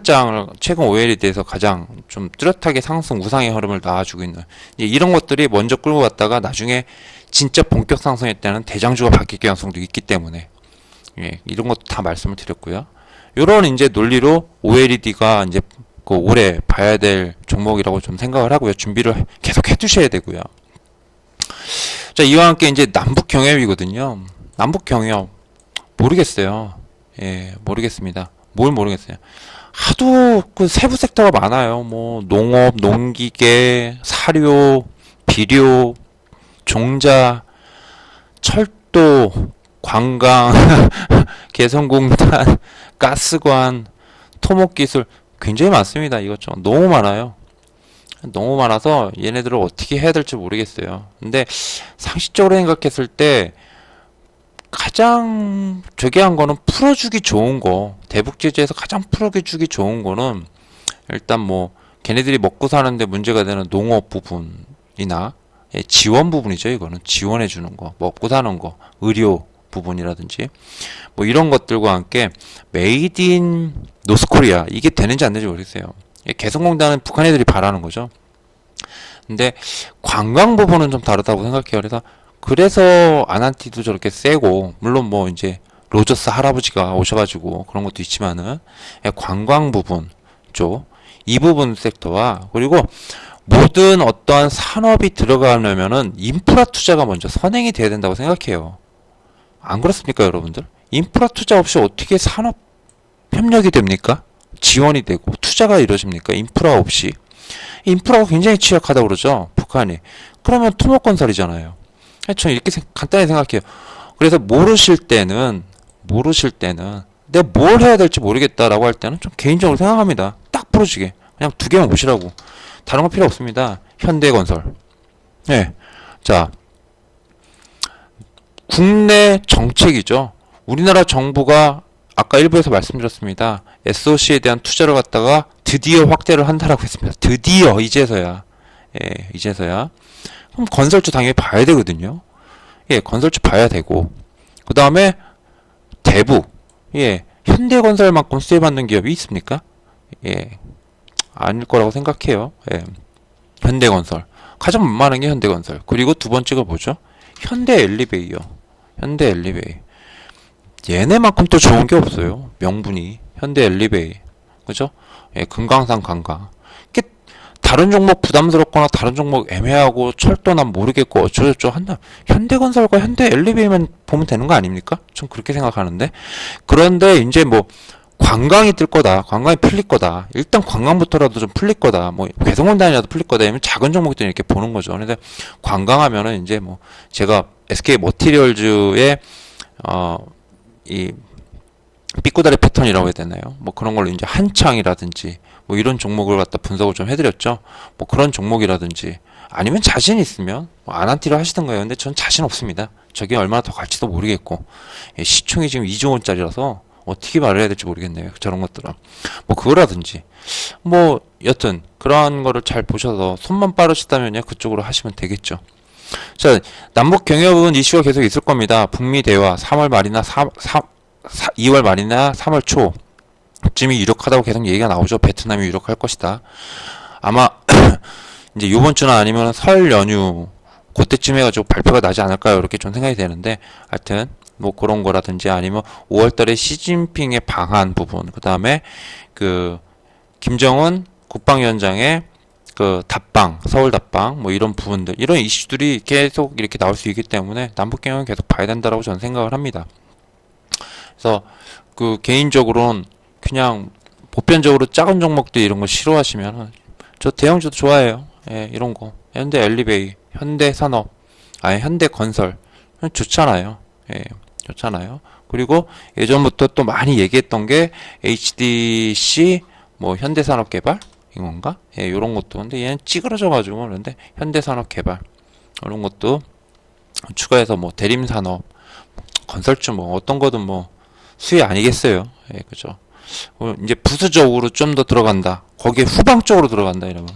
OLED에서 가장 좀 뚜렷하게 상승 우상의 흐름을 나와주고 있는 이제 이런 것들이 먼저 끌고 갔다가 나중에 진짜 본격 상승에 따른 대장주가 바뀔 가능성도 있기 때문에 예, 이런 것도 다 말씀을 드렸고요. 요런 이제 논리로 OLED가 이제 그 올해 봐야 될 종목이라고 좀 생각을 하고요. 준비를 계속 해두셔야 되고요. 자, 이와 함께 이제 남북 경협이거든요. 남북 경협 모르겠어요. 예, 모르겠습니다. 뭘 모르겠어요. 하도 그 세부 섹터가 많아요. 뭐 농업, 농기계, 사료, 비료, 종자, 철도, 관광, 개성공단, 가스관, 토목기술 굉장히 많습니다. 이것저것 너무 많아요. 너무 많아서 얘네들을 어떻게 해야 될지 모르겠어요. 근데 상식적으로 생각했을 때 가장 저기 한 거는 풀어주기 좋은 거 대북제재에서 가장 풀어주기 좋은 거는 일단 뭐 걔네들이 먹고 사는데 문제가 되는 농업 부분이나 예, 지원 부분이죠. 이거는 지원해 주는 거 먹고 사는 거 의료 부분이라든지 뭐 이런 것들과 함께 메이드 인 노스코리아 이게 되는지 안 되는지 모르겠어요. 개성공단은 북한 애들이 바라는 거죠. 근데 관광 부분은 좀 다르다고 생각해요. 그래서 아난티도 저렇게 세고 물론 뭐 이제 로저스 할아버지가 오셔가지고 그런 것도 있지만은 관광 부분 쪽 이 부분 섹터와 그리고 모든 어떠한 산업이 들어가려면은 인프라 투자가 먼저 선행이 돼야 된다고 생각해요. 안 그렇습니까, 여러분들? 인프라 투자 없이 어떻게 산업 협력이 됩니까? 지원이 되고 투자가 이루어집니까? 인프라 없이. 인프라가 굉장히 취약하다고 그러죠, 북한이. 그러면 토목건설이잖아요. 전 이렇게 간단히 생각해요. 그래서 모르실 때는 내가 뭘 해야 될지 모르겠다라고 할 때는 좀 개인적으로 생각합니다. 딱 부러지게. 그냥 두 개만 보시라고. 다른 거 필요 없습니다. 현대건설. 네. 자, 국내 정책이죠. 우리나라 정부가 아까 일부에서 말씀드렸습니다. SOC에 대한 투자를 갖다가 드디어 확대를 한다라고 했습니다. 드디어 이제서야. 예, 이제서야. 그럼 건설주 당연히 봐야 되거든요. 예, 건설주 봐야 되고. 그 다음에 대북. 예, 현대건설만큼 수혜받는 기업이 있습니까? 예, 아닐 거라고 생각해요. 예, 현대건설. 가장 만만한 게 현대건설. 그리고 두 번째가 뭐죠? 현대엘리베이요. 현대엘리베이. 얘네만큼 또 좋은 게 없어요. 명분이. 현대엘리베이. 그죠? 예, 금강산 관광. 다른 종목 부담스럽거나 다른 종목 애매하고 철도 난 모르겠고 어쩌고저쩌고 한다. 현대건설과 현대엘리베이만 보면 되는 거 아닙니까? 전 그렇게 생각하는데. 그런데 이제 뭐 관광이 뜰 거다. 관광이 풀릴 거다. 일단 관광부터라도 좀 풀릴 거다. 뭐 개성공단이라도 풀릴 거다. 이러면 작은 종목들 이렇게 보는 거죠. 그런데 관광하면은 이제 뭐 제가 SK 머티리얼즈의 이 삐꾸다리 패턴이라고 해야 되나요? 뭐 그런 걸로 이제 한창이라든지 뭐 이런 종목을 갖다 분석을 좀 해드렸죠. 뭐 그런 종목이라든지 아니면 자신 있으면 뭐 아난티를 하시던 거예요. 근데 전 자신 없습니다. 저게 얼마나 더 갈지도 모르겠고 예, 시총이 지금 2조 원짜리라서 어떻게 말을 해야 될지 모르겠네요. 저런 것들은 뭐 그거라든지 뭐 여튼 그러한 거를 잘 보셔서 손만 빠르시다면요 그쪽으로 하시면 되겠죠. 자, 남북 경협은 이슈가 계속 있을 겁니다. 북미 대화 3월 말이나 2월 말이나 3월 초쯤이 유력하다고 계속 얘기가 나오죠. 베트남이 유력할 것이다. 아마 이제 요번 주나 아니면 설 연휴 그때쯤 해가지고 발표가 나지 않을까요? 이렇게 좀 생각이 되는데 하여튼 뭐 그런 거라든지 아니면 5월달에 시진핑의 방한 부분 그 다음에 그 김정은 국방위원장의 그 답방, 서울 답방, 뭐 이런 부분들, 이런 이슈들이 계속 이렇게 나올 수 있기 때문에 남북경협은 계속 봐야 된다라고 저는 생각을 합니다. 그래서 그 개인적으로는 그냥 보편적으로 작은 종목들 이런 거 싫어하시면 저 대형주도 좋아해요. 예, 이런 거. 현대 엘리베이, 현대 산업, 아니 현대 건설 좋잖아요. 예, 좋잖아요. 그리고 예전부터 또 많이 얘기했던 게 HDC, 뭐 현대산업개발 이건가? 예, 요런 것도. 근데 얘는 찌그러져가지고 그런데 현대산업개발 이런 것도 추가해서 뭐 대림산업, 건설주 뭐 어떤 거든 뭐 수혜 아니겠어요. 예, 그죠. 이제 부수적으로 좀 더 들어간다. 거기에 후방 쪽으로 들어간다 이러면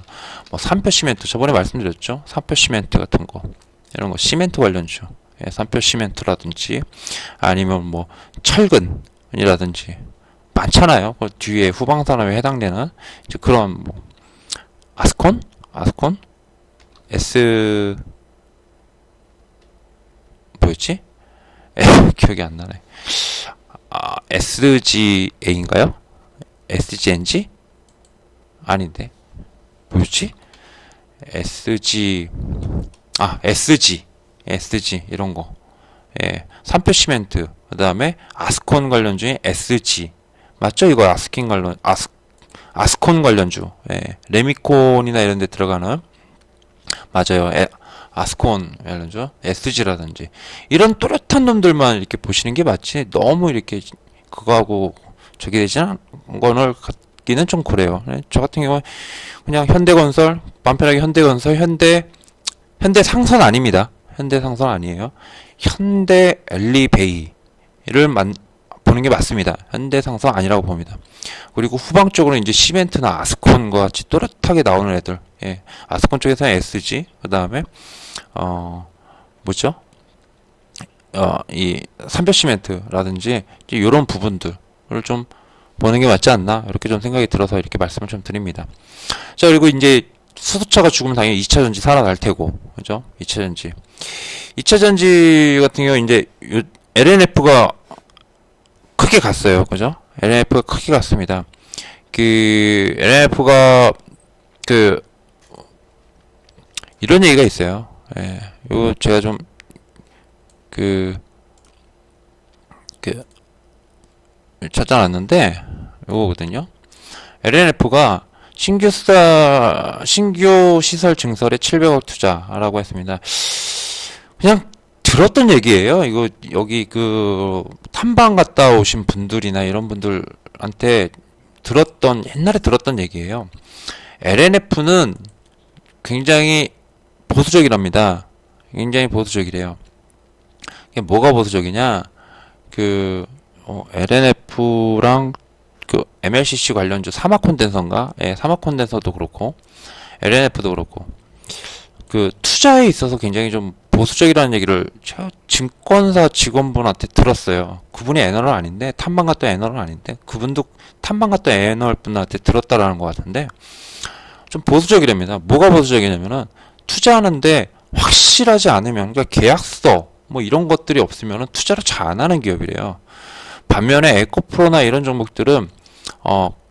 뭐 삼표 시멘트 저번에 말씀드렸죠. 삼표 시멘트 같은 거 이런 거 시멘트 관련주. 예, 삼표 시멘트라든지 아니면 뭐 철근이라든지 많잖아요. 그 뒤에 후방 산업에 해당되는 이제 그런 뭐 아스콘, S 뭐였지? 기억이 안 나네. 아, SGA인가요? SGNG? 아닌데. 뭐였지? SG 이런 거. 예. 삼표 시멘트. 그다음에 아스콘 관련 중에 SG. 맞죠? 이거 아스콘 관련주. 예. 레미콘이나 이런 데 들어가는 맞아요. 아스콘 관련주. SG라든지 이런 또렷한 놈들만 이렇게 보시는 게 맞지. 너무 이렇게 그거하고 저기 되지 않은 거를 갖기는 좀 그래요. 저 같은 경우는 그냥 현대건설, 마음 편하게 현대건설, 현대상선 아닙니다. 현대상선 아니에요. 현대 엘리베이를 보는 게 맞습니다. 현대상선 아니라고 봅니다. 그리고 후방 쪽으로 이제 시멘트나 아스콘과 같이 또렷하게 나오는 애들. 예. 아스콘 쪽에서는 SG, 그 다음에, 뭐죠? 이 삼표 시멘트라든지, 이런 부분들을 좀 보는 게 맞지 않나? 이렇게 좀 생각이 들어서 이렇게 말씀을 좀 드립니다. 자, 그리고 이제 수소차가 죽으면 당연히 2차 전지 살아날 테고, 그죠? 2차 전지. 2차 전지 같은 경우 이제 LNF가 크게 갔어요. 그죠? LNF가 크게 갔습니다. LNF가 이런 얘기가 있어요. 예. 요 제가 좀 찾아놨는데 요거거든요. LNF가 신규 시설 증설에 700억 투자라고 했습니다. 그냥 들었던 얘기예요. 이거 여기 탐방 갔다 오신 분들이나 이런 분들한테 옛날에 들었던 얘기예요. LNF는 굉장히 보수적이랍니다. 굉장히 보수적이래요. 이게 뭐가 보수적이냐? LNF랑 MLCC 관련주 사막 콘덴서인가? 예, 사막 콘덴서도 그렇고 LNF도 그렇고 투자에 있어서 굉장히 좀 보수적이라는 얘기를 증권사 직원분한테 들었어요. 그분이 애널은 아닌데 탐방 갔던 애널은 아닌데 그분도 탐방 갔던 애널 분한테 들었다라는 것 같은데 좀 보수적이랍니다. 뭐가 보수적이냐면은 투자하는데 확실하지 않으면 그러니까 계약서 뭐 이런 것들이 없으면은 투자를 잘 안 하는 기업이래요. 반면에 에코프로나 이런 종목들은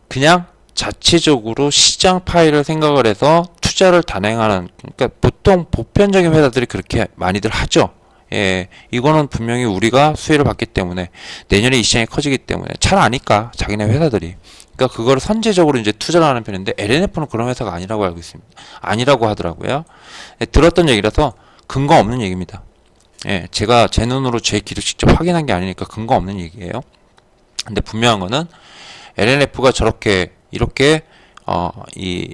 그냥 자체적으로 시장 파이를 생각을 해서 투자를 단행하는, 그러니까 보통 보편적인 회사들이 그렇게 많이들 하죠. 예, 이거는 분명히 우리가 수혜를 받기 때문에 내년에 이 시장이 커지기 때문에 잘 아니까 자기네 회사들이. 그러니까 그거를 선제적으로 이제 투자를 하는 편인데 LNF는 그런 회사가 아니라고 알고 있습니다. 아니라고 하더라고요. 예, 들었던 얘기라서 근거 없는 얘기입니다. 예, 제가 제 눈으로 제 귀로 직접 확인한 게 아니니까 근거 없는 얘기예요. 근데 분명한 거는 LNF가 이렇게 이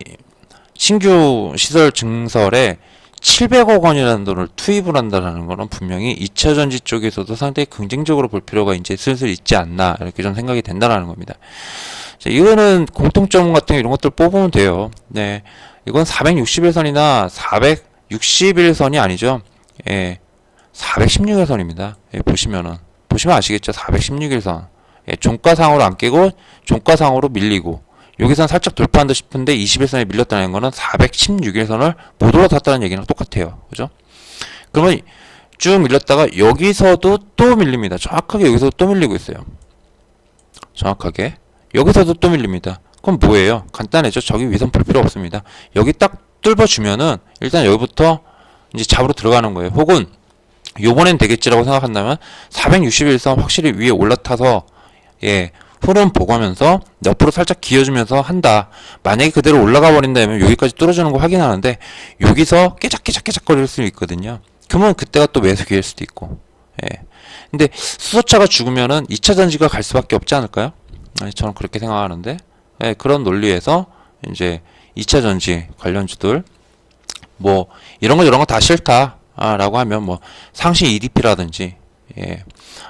신규 시설 증설에 700억 원이라는 돈을 투입을 한다는 거는 분명히 2차 전지 쪽에서도 상당히 긍정적으로 볼 필요가 이제 슬슬 있지 않나 이렇게 좀 생각이 된다는 겁니다. 자, 이거는 공통점 같은 이런 것들 뽑으면 돼요. 네, 이건 461선이나 461선이 아니죠. 예, 416일선입니다. 예, 보시면 아시겠죠? 416일선. 예, 종가상으로 안 깨고 종가상으로 밀리고 여기선 살짝 돌파한다 싶은데 21선에 밀렸다는 거는 416일선을 못 올라탔다는 얘기랑 똑같아요. 그죠? 그러면 쭉 밀렸다가 여기서도 또 밀립니다. 정확하게 여기서 또 밀리고 있어요. 정확하게 여기서도 또 밀립니다. 그럼 뭐예요? 간단해죠. 저기 위선 볼 필요 없습니다. 여기 딱 뚫어주면은 일단 여기부터 이제 잡으러 들어가는 거예요. 혹은 요번엔 되겠지라고 생각한다면 461선 확실히 위에 올라타서 예, 흐름 보고하면서 옆으로 살짝 기어주면서 한다. 만약에 그대로 올라가 버린다면 여기까지 뚫어주는 거 확인하는데 여기서 깨작깨작 거릴 수 있거든요. 그러면 그때가 또 매수 기회일 수도 있고. 예. 근데 수소차가 죽으면은 2차 전지가 갈 수밖에 없지 않을까요? 저는 그렇게 생각하는데, 예, 그런 논리에서 이제 2차 전지 관련주들 뭐 이런 거 저런 거 다 싫다 라고 하면 뭐 상시 EDP라든지, 예,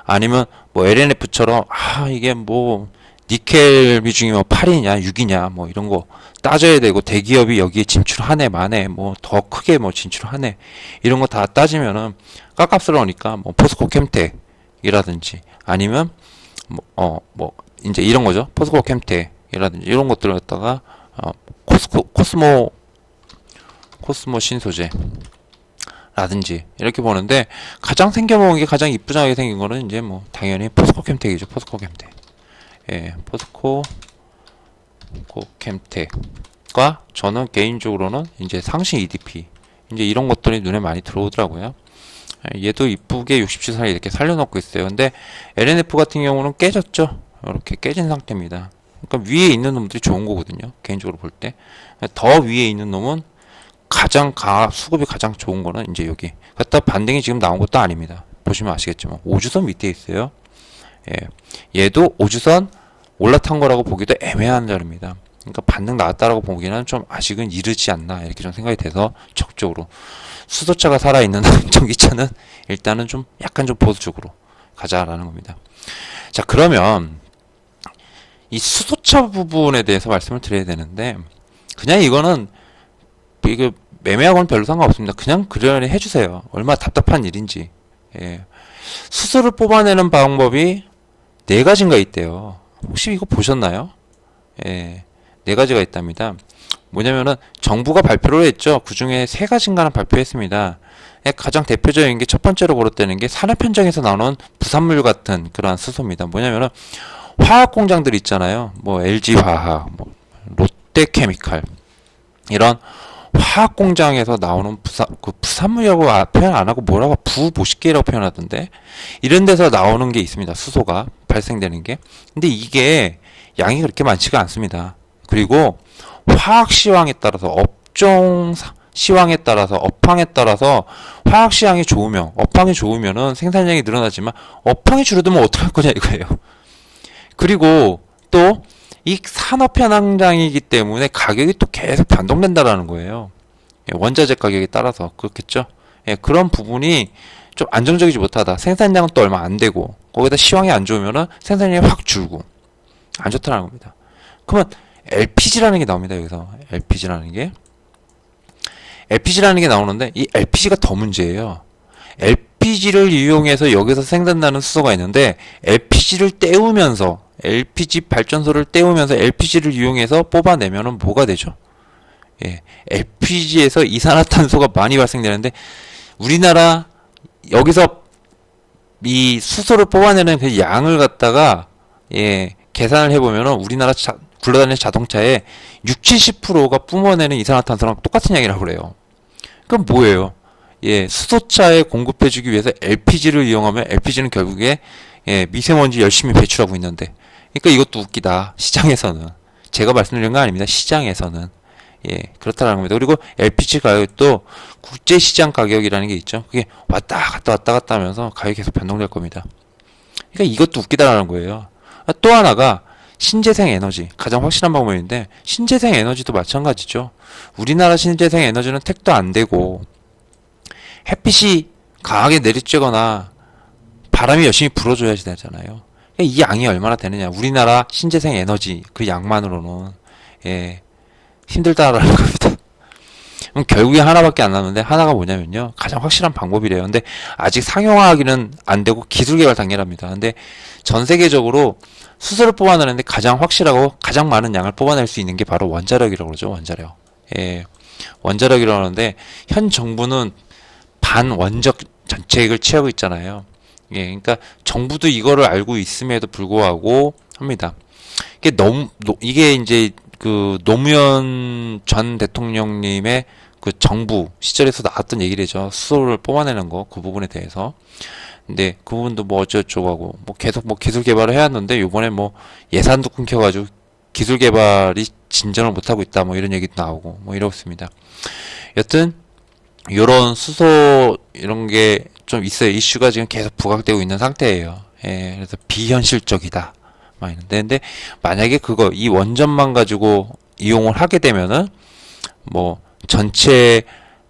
아니면 뭐 LNF처럼 이게 뭐 니켈 비중이 뭐 8이냐 6이냐 뭐 이런 거 따져야 되고 대기업이 여기에 진출하네 마네 뭐 더 크게 뭐 진출하네 이런 거 다 따지면은 깝깝스러우니까 뭐 포스코 캠텍이라든지 아니면 뭐 이제 이런 거죠. 포스코 캠텍이라든지 이런 것들을 갖다가 코스모 신소재 라든지 이렇게 보는데 가장 생겨먹은 게 가장 이쁘장하게 생긴 거는 이제 뭐 당연히 포스코 캠텍이죠. 포스코 캠텍. 예, 포스코 캠텍과 저는 개인적으로는 이제 상시 EDP 이제 이런 것들이 눈에 많이 들어오더라고요. 얘도 이쁘게 60시선을 이렇게 살려놓고 있어요. 근데 LNF 같은 경우는 깨졌죠. 이렇게 깨진 상태입니다. 그러니까 위에 있는 놈들이 좋은 거거든요. 개인적으로 볼 때. 더 위에 있는 놈은 수급이 가장 좋은 거는 이제 여기. 갖다 반등이 지금 나온 것도 아닙니다. 보시면 아시겠지만 5주선 밑에 있어요. 예. 얘도 5주선 올라탄 거라고 보기도 애매한 자리입니다. 그러니까 반등 나왔다라고 보기에는 좀 아직은 이르지 않나 이렇게 좀 생각이 돼서 적극적으로 수소차가 살아있는 전기차는 일단은 좀 약간 좀 보수적으로 가자라는 겁니다. 자, 그러면 이 수소차 부분에 대해서 말씀을 드려야 되는데 그냥 이거는 이거 매매하고는 별로 상관없습니다. 그냥 그러려니 해주세요. 얼마나 답답한 일인지. 예. 수소를 뽑아내는 방법이 4가지인가 있대요. 혹시 이거 보셨나요? 예. 4가지가 있답니다. 뭐냐면은 정부가 발표를 했죠. 그 중에 3가지인가는 발표했습니다. 가장 대표적인 게 첫 번째로 거론되는 게 산업 현장에서 나오는 부산물 같은 그러한 수소입니다. 뭐냐면은 화학 공장들 있잖아요. 뭐 LG 화학, 뭐 롯데 케미칼 이런 화학 공장에서 나오는 부산물이라고 표현 안 하고 뭐라고 부보식계라고 표현하던데 이런 데서 나오는 게 있습니다. 수소가 발생되는 게. 근데 이게 양이 그렇게 많지가 않습니다. 그리고 화학 시황에 따라서 업종 시황에 따라서 업황에 따라서 화학 시황이 좋으면 업황이 좋으면은 생산량이 늘어나지만 업황이 줄어들면 어떡할 거냐 이거예요. 그리고 또 이 산업 현장이기 때문에 가격이 또 계속 변동된다라는 거예요. 원자재 가격에 따라서 그렇겠죠. 예, 그런 부분이 좀 안정적이지 못하다. 생산량은 또 얼마 안 되고 거기다 시황이 안 좋으면은 생산량이 확 줄고 안 좋다는 겁니다. 그러면 LPG라는 게 나옵니다. 여기서 LPG라는 게 나오는데 이 LPG가 더 문제예요. LPG를 이용해서 여기서 생산나는 수소가 있는데 LPG를 때우면서 LPG 발전소를 때우면서 LPG를 이용해서 뽑아내면은 뭐가 되죠? 예, LPG에서 이산화탄소가 많이 발생되는데 우리나라 여기서 이 수소를 뽑아내는 그 양을 갖다가 계산을 해보면은 우리나라 굴러다니는 자동차의 60-70%가 뿜어내는 이산화탄소랑 똑같은 양이라고 그래요. 그럼 뭐예요? 수소차에 공급해주기 위해서 LPG를 이용하면 LPG는 결국에 미세먼지 열심히 배출하고 있는데 그러니까 이것도 웃기다. 시장에서는 제가 말씀드린 건 아닙니다. 시장에서는 그렇다는 겁니다. 그리고 LPG 가격도 국제시장 가격이라는 게 있죠. 그게 왔다 갔다 하면서 가격이 계속 변동될 겁니다. 그러니까 이것도 웃기다라는 거예요. 또 하나가 신재생 에너지. 가장 확실한 방법인데 신재생 에너지도 마찬가지죠. 우리나라 신재생 에너지는 택도 안 되고 햇빛이 강하게 내리쬐거나 바람이 열심히 불어줘야지 되잖아요. 이 양이 얼마나 되느냐. 우리나라 신재생 에너지 그 양만으로는 힘들다라는 겁니다. 그럼 결국에 하나밖에 안 남는데 하나가 뭐냐면요. 가장 확실한 방법이래요. 근데 아직 상용화하기는 안 되고 기술 개발 단계랍니다. 근데 전 세계적으로 수소를 뽑아내는데 가장 확실하고 가장 많은 양을 뽑아낼 수 있는 게 바로 원자력이라고 그러죠. 원자력. 원자력이라고 하는데 현 정부는 반원적 정책을 취하고 있잖아요. 그러니까 정부도 이거를 알고 있음에도 불구하고 합니다. 이게 이제 그 노무현 전 대통령님의 그 정부 시절에서 나왔던 얘기래죠. 수소를 뽑아내는 거 그 부분에 대해서. 근데 그 부분도 뭐 어쩌고저쩌고 하고 뭐 계속 뭐 기술 개발을 해왔는데 요번에 뭐 예산도 끊겨가지고 기술 개발이 진전을 못하고 있다 뭐 이런 얘기도 나오고 뭐 이러고 있습니다. 여튼 요런 수소 이런 게 좀 있어요. 이슈가 지금 계속 부각되고 있는 상태예요. 예, 그래서 비현실적이다 막 있는데 근데 만약에 그거 이 원전만 가지고 이용을 하게 되면은 뭐 전체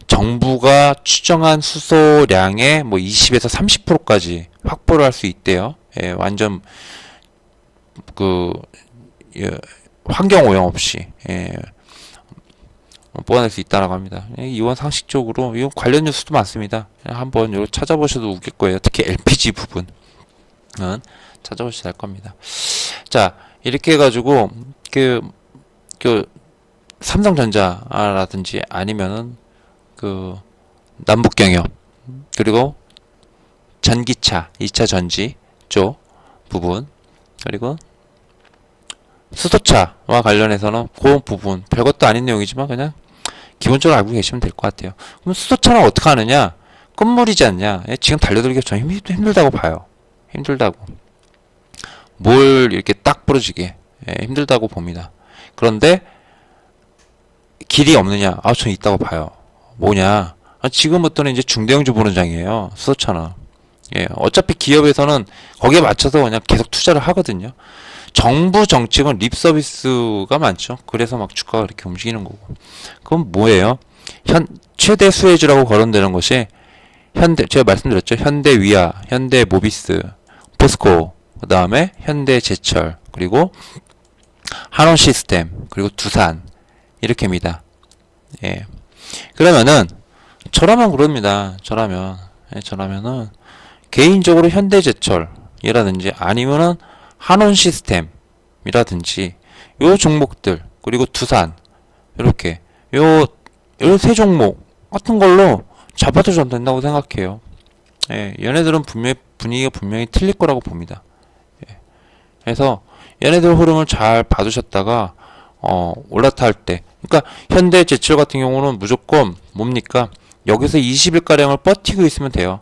정부가 추정한 수소량의 뭐 20에서 30%까지 확보를 할 수 있대요. 예, 완전 그 예, 환경 오염 없이 뽑아낼 수 있다라고 합니다. 이건 상식적으로 이건 관련 뉴스도 많습니다. 한번 이거 찾아보셔도 웃길 거예요. 특히 LPG 부분은 찾아보셔야 할 겁니다. 자, 이렇게 해가지고 그 삼성전자라든지 아니면은 그 남북경협 그리고 전기차 2차 전지 쪽 부분 그리고 수소차와 관련해서는 그 부분 별것도 아닌 내용이지만 그냥 기본적으로 알고 계시면 될 것 같아요. 그럼 수소차는 어떻게 하느냐? 끝물이지 않냐? 지금 달려들기가 좀 힘들다고 봐요. 힘들다고. 뭘 이렇게 딱 부러지게 힘들다고 봅니다. 그런데 길이 없느냐? 전 있다고 봐요. 뭐냐? 지금부터는 이제 중대형주 보는장이에요. 수소차는. 예, 어차피 기업에서는 거기에 맞춰서 그냥 계속 투자를 하거든요. 정부 정책은 립 서비스가 많죠. 그래서 막 주가가 이렇게 움직이는 거고. 그럼 뭐예요? 최대 수혜주라고 거론되는 것이 제가 말씀드렸죠. 현대위아, 현대모비스, 포스코, 그 다음에 현대제철, 그리고 한원시스템, 그리고 두산 이렇게입니다. 예. 그러면은 저라면 그럽니다. 저라면은 개인적으로 현대제철이라든지 아니면은 한원시스템이라든지 요 종목들 그리고 두산 이렇게 요 세 종목 같은 걸로 잡아도 좀 된다고 생각해요. 예, 얘네들은 분위기가 분명히 틀릴 거라고 봅니다. 예, 그래서 얘네들 흐름을 잘 봐두셨다가 올라탈 때 그러니까 현대제철 같은 경우는 무조건 뭡니까? 여기서 20일가량을 버티고 있으면 돼요.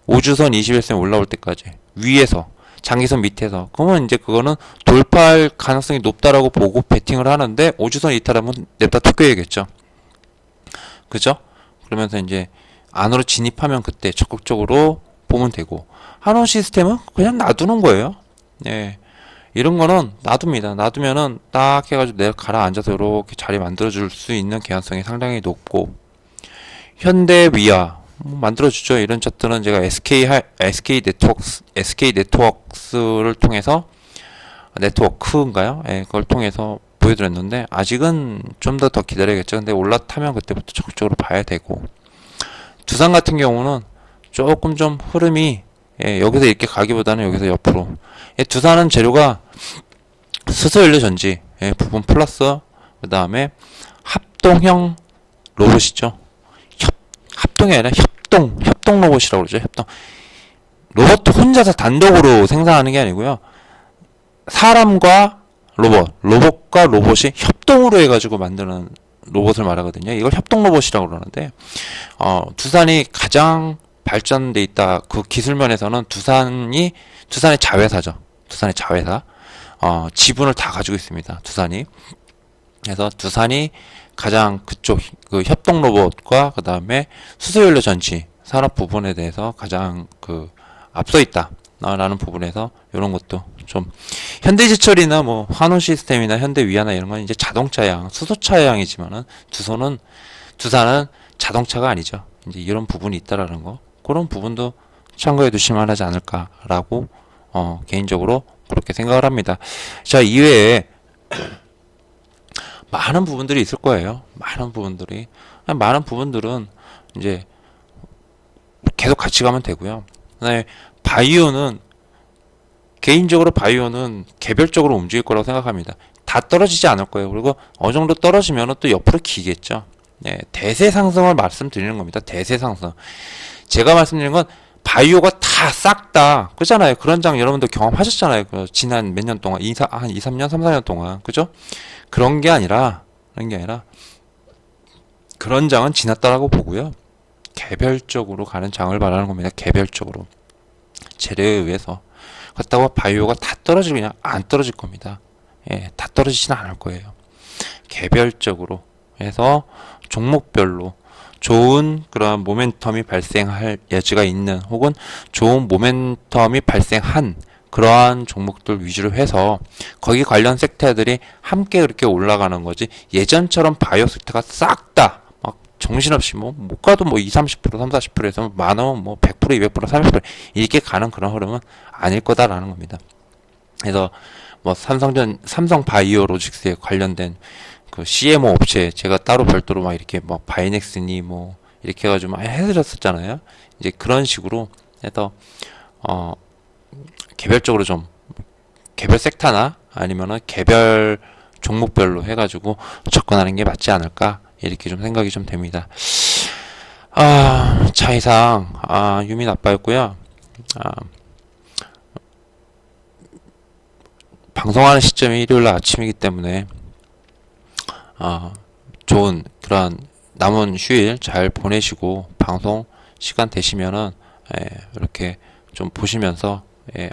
5주선 21선 올라올 때까지 위에서 장기선 밑에서 그러면 이제 그거는 돌파할 가능성이 높다라고 보고 베팅을 하는데 5주선 이탈하면 냅다 뜯겨야겠죠. 그죠? 그러면서 이제 안으로 진입하면 그때 적극적으로 보면 되고 한원 시스템은 그냥 놔두는 거예요. 예. 이런 거는 놔둡니다. 놔두면은 딱 해가지고 내가 가라앉아서 이렇게 자리 만들어줄 수 있는 개연성이 상당히 높고 현대위아 만들어주죠. 이런 차트는 제가 SK 네트워크스를 통해서 네트워크인가요? 예, 그걸 통해서 보여드렸는데 아직은 좀 더 기다려야겠죠. 근데 올라타면 그때부터 적극적으로 봐야 되고 두산 같은 경우는 조금 좀 흐름이 여기서 이렇게 가기보다는 여기서 옆으로 두산은 재료가 수소연료 전지 부분 플러스 그 다음에 합동형 로봇이죠. 합동이 아니라 협동 로봇이라고 그러죠. 협동. 로봇도 혼자서 단독으로 생산하는 게 아니고요. 사람과 로봇과 로봇이 협동으로 해가지고 만드는 로봇을 말하거든요. 이걸 협동 로봇이라고 그러는데, 두산이 가장 발전돼 있다. 그 기술 면에서는 두산의 자회사죠. 두산의 자회사. 지분을 다 가지고 있습니다. 두산이. 그래서 두산이 가장 그쪽 그 협동 로봇과 그 다음에 수소연료 전지 산업 부분에 대해서 가장 앞서 있다라는 부분에서 이런 것도 좀 현대제철이나 뭐 한원시스템이나 현대위아나 이런 건 이제 자동차양, 수소차양이지만은 두산은 자동차가 아니죠. 이제 이런 부분이 있다라는 거 그런 부분도 참고해 두실만 하지 않을까라고 개인적으로 그렇게 생각을 합니다. 자, 이외에 많은 부분들이 있을 거예요. 많은 부분들은 이제 계속 같이 가면 되고요. 그다음에 개인적으로 바이오는 개별적으로 움직일 거라고 생각합니다. 다 떨어지지 않을 거예요. 그리고 어느 정도 떨어지면 또 옆으로 기겠죠. 네, 대세 상승을 말씀드리는 겁니다. 대세 상승. 제가 말씀드리는 건 바이오가 다 싹 다 그잖아요. 그런 장 여러분들 경험하셨잖아요. 지난 몇 년 동안 한 2, 3년, 3, 4년 동안 그죠? 그런 게 아니라 그런 장은 지났다라고 보고요. 개별적으로 가는 장을 말하는 겁니다. 개별적으로. 재료에 의해서. 그렇다고 바이오가 다 떨어지냐? 안 떨어질 겁니다. 예, 다 떨어지지는 않을 거예요. 개별적으로 해서 종목별로 좋은 그런 모멘텀이 발생할 여지가 있는, 혹은 좋은 모멘텀이 발생한 그러한 종목들 위주로 해서 거기 관련 섹터들이 함께 그렇게 올라가는 거지, 예전처럼 바이오 섹터가 싹 다 막 정신없이 뭐 못 가도 뭐 2, 30%, 3, 40%에서 많으면 뭐 100%, 200%, 300% 이렇게 가는 그런 흐름은 아닐 거다라는 겁니다. 그래서 뭐 삼성 바이오로직스에 관련된 그 CMO 업체 제가 따로 별도로 막 이렇게 뭐 바이넥스니 뭐 이렇게 해가지고 막 해드렸었잖아요. 이제 그런 식으로 해서 개별적으로 좀 개별 섹터나 아니면은 개별 종목별로 해가지고 접근하는 게 맞지 않을까, 이렇게 좀 생각이 좀 됩니다. 자, 이상 유민 아빠였고요. 방송하는 시점이 일요일날 아침이기 때문에 좋은 그런 남은 휴일 잘 보내시고, 방송 시간 되시면은 이렇게 좀 보시면서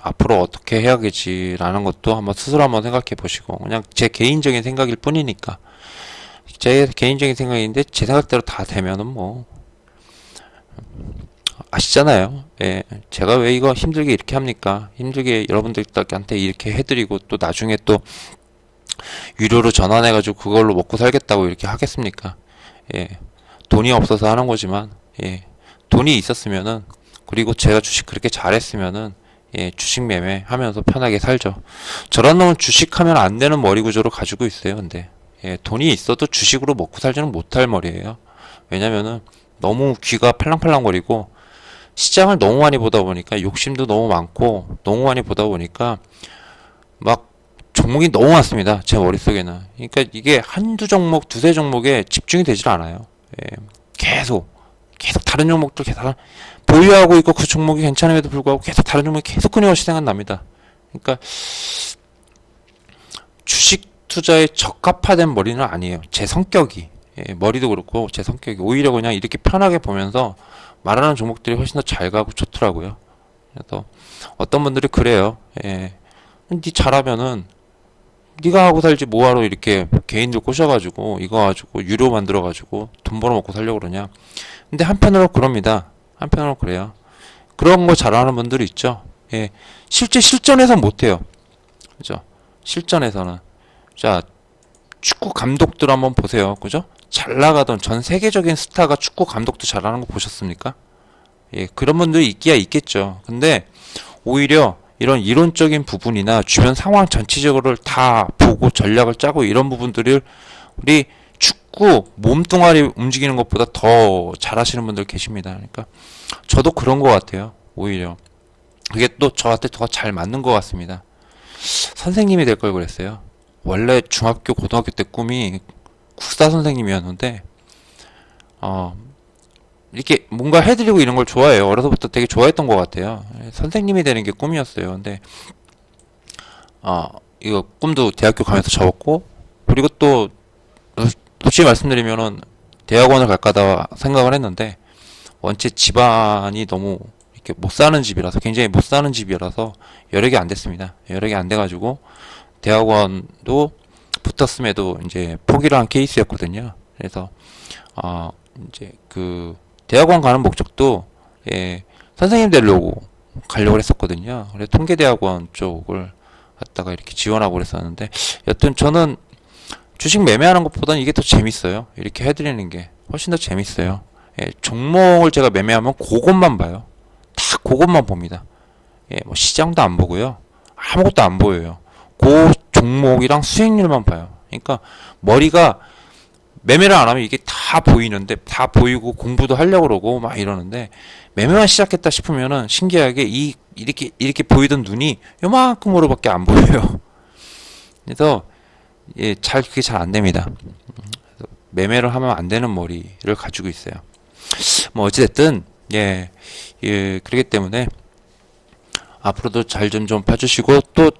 앞으로 어떻게 해야겠지라는 것도 한번 스스로 한번 생각해 보시고, 그냥 제 개인적인 생각일 뿐이니까, 제 개인적인 생각인데 제 생각대로 다 되면은 뭐 아시잖아요. 예, 제가 왜 이거 힘들게 이렇게 합니까? 힘들게 여러분들한테 이렇게 해드리고 또 나중에 또 유료로 전환해가지고 그걸로 먹고 살겠다고 이렇게 하겠습니까? 예, 돈이 없어서 하는 거지만, 예, 돈이 있었으면은, 그리고 제가 주식 그렇게 잘했으면은, 예, 주식 매매 하면서 편하게 살죠. 저런 놈은 주식하면 안 되는 머리 구조를 가지고 있어요. 근데 예, 돈이 있어도 주식으로 먹고 살지는 못할 머리예요. 왜냐면은 너무 귀가 팔랑팔랑거리고 시장을 너무 많이 보다 보니까, 욕심도 너무 많고 너무 많이 보다 보니까 막 종목이 너무 많습니다. 제 머릿속에는. 그러니까 이게 한두 종목, 두세 종목에 집중이 되질 않아요. 예, 계속 다른 종목들 계속 보유하고 있고, 그 종목이 괜찮음에도 불구하고 계속 다른 종목이 계속 끊임없이 생각납니다. 그러니까 주식 투자에 적합화된 머리는 아니에요. 제 성격이. 예, 머리도 그렇고 제 성격이 오히려 그냥 이렇게 편하게 보면서 말하는 종목들이 훨씬 더 잘 가고 좋더라고요. 그래서 어떤 분들이 그래요. 예, 니 잘하면은 니가 하고 살지 뭐하러 이렇게 개인들 꼬셔가지고 이거 가지고 유료 만들어가지고 돈 벌어먹고 살려고 그러냐. 근데 한편으로 그럽니다. 한편으로 그래요. 그런 거 잘하는 분들이 있죠. 예, 실제 실전에서 못해요. 그죠? 실전에서는. 자, 축구 감독들 한번 보세요. 그죠? 잘 나가던 전 세계적인 스타가 축구 감독도 잘하는 거 보셨습니까? 예, 그런 분들이 있기야 있겠죠. 근데 오히려 이런 이론적인 부분이나 주변 상황 전체적으로를 다 보고 전략을 짜고 이런 부분들을 우리 축구 몸뚱아리 움직이는 것보다 더 잘하시는 분들 계십니다. 그러니까 저도 그런 것 같아요. 오히려 그게 또 저한테 더 잘 맞는 것 같습니다. 선생님이 될 걸 그랬어요. 원래 중학교 고등학교 때 꿈이 국사 선생님이었는데 이렇게 뭔가 해드리고 이런 걸 좋아해요. 어려서부터 되게 좋아했던 것 같아요. 선생님이 되는 게 꿈이었어요. 근데 이거 꿈도 대학교 가면서 접었고, 그리고 또 솔직히 말씀드리면은 대학원을 갈까다 생각을 했는데, 원체 집안이 너무 이렇게 못 사는 집이라서, 굉장히 못 사는 집이라서 여력이 안 됐습니다. 여력이 안 돼가지고 대학원도 붙었음에도 이제 포기를 한 케이스였거든요. 그래서 이제 그 대학원 가는 목적도, 예, 선생님 되려고 가려고 했었거든요. 그래서 통계대학원 쪽을 갖다가 이렇게 지원하고 그랬었는데, 여튼 저는 주식 매매하는 것보다는 이게 더 재밌어요. 이렇게 해드리는 게 훨씬 더 재밌어요. 예, 종목을 제가 매매하면 그것만 봐요. 다 그것만 봅니다. 예, 뭐 시장도 안 보고요. 아무것도 안 보여요. 그 종목이랑 수익률만 봐요. 그러니까 머리가, 매매를 안 하면 이게 다 보이는데, 다 보이고 공부도 하려고 그러고 막 이러는데, 매매만 시작했다 싶으면은 신기하게 이렇게 보이던 눈이 요만큼으로밖에 안 보여요. 그래서 예, 그게 잘 안 됩니다. 매매를 하면 안 되는 머리를 가지고 있어요. 뭐 어찌됐든 예, 그렇기 때문에 앞으로도 잘 좀 봐주시고, 또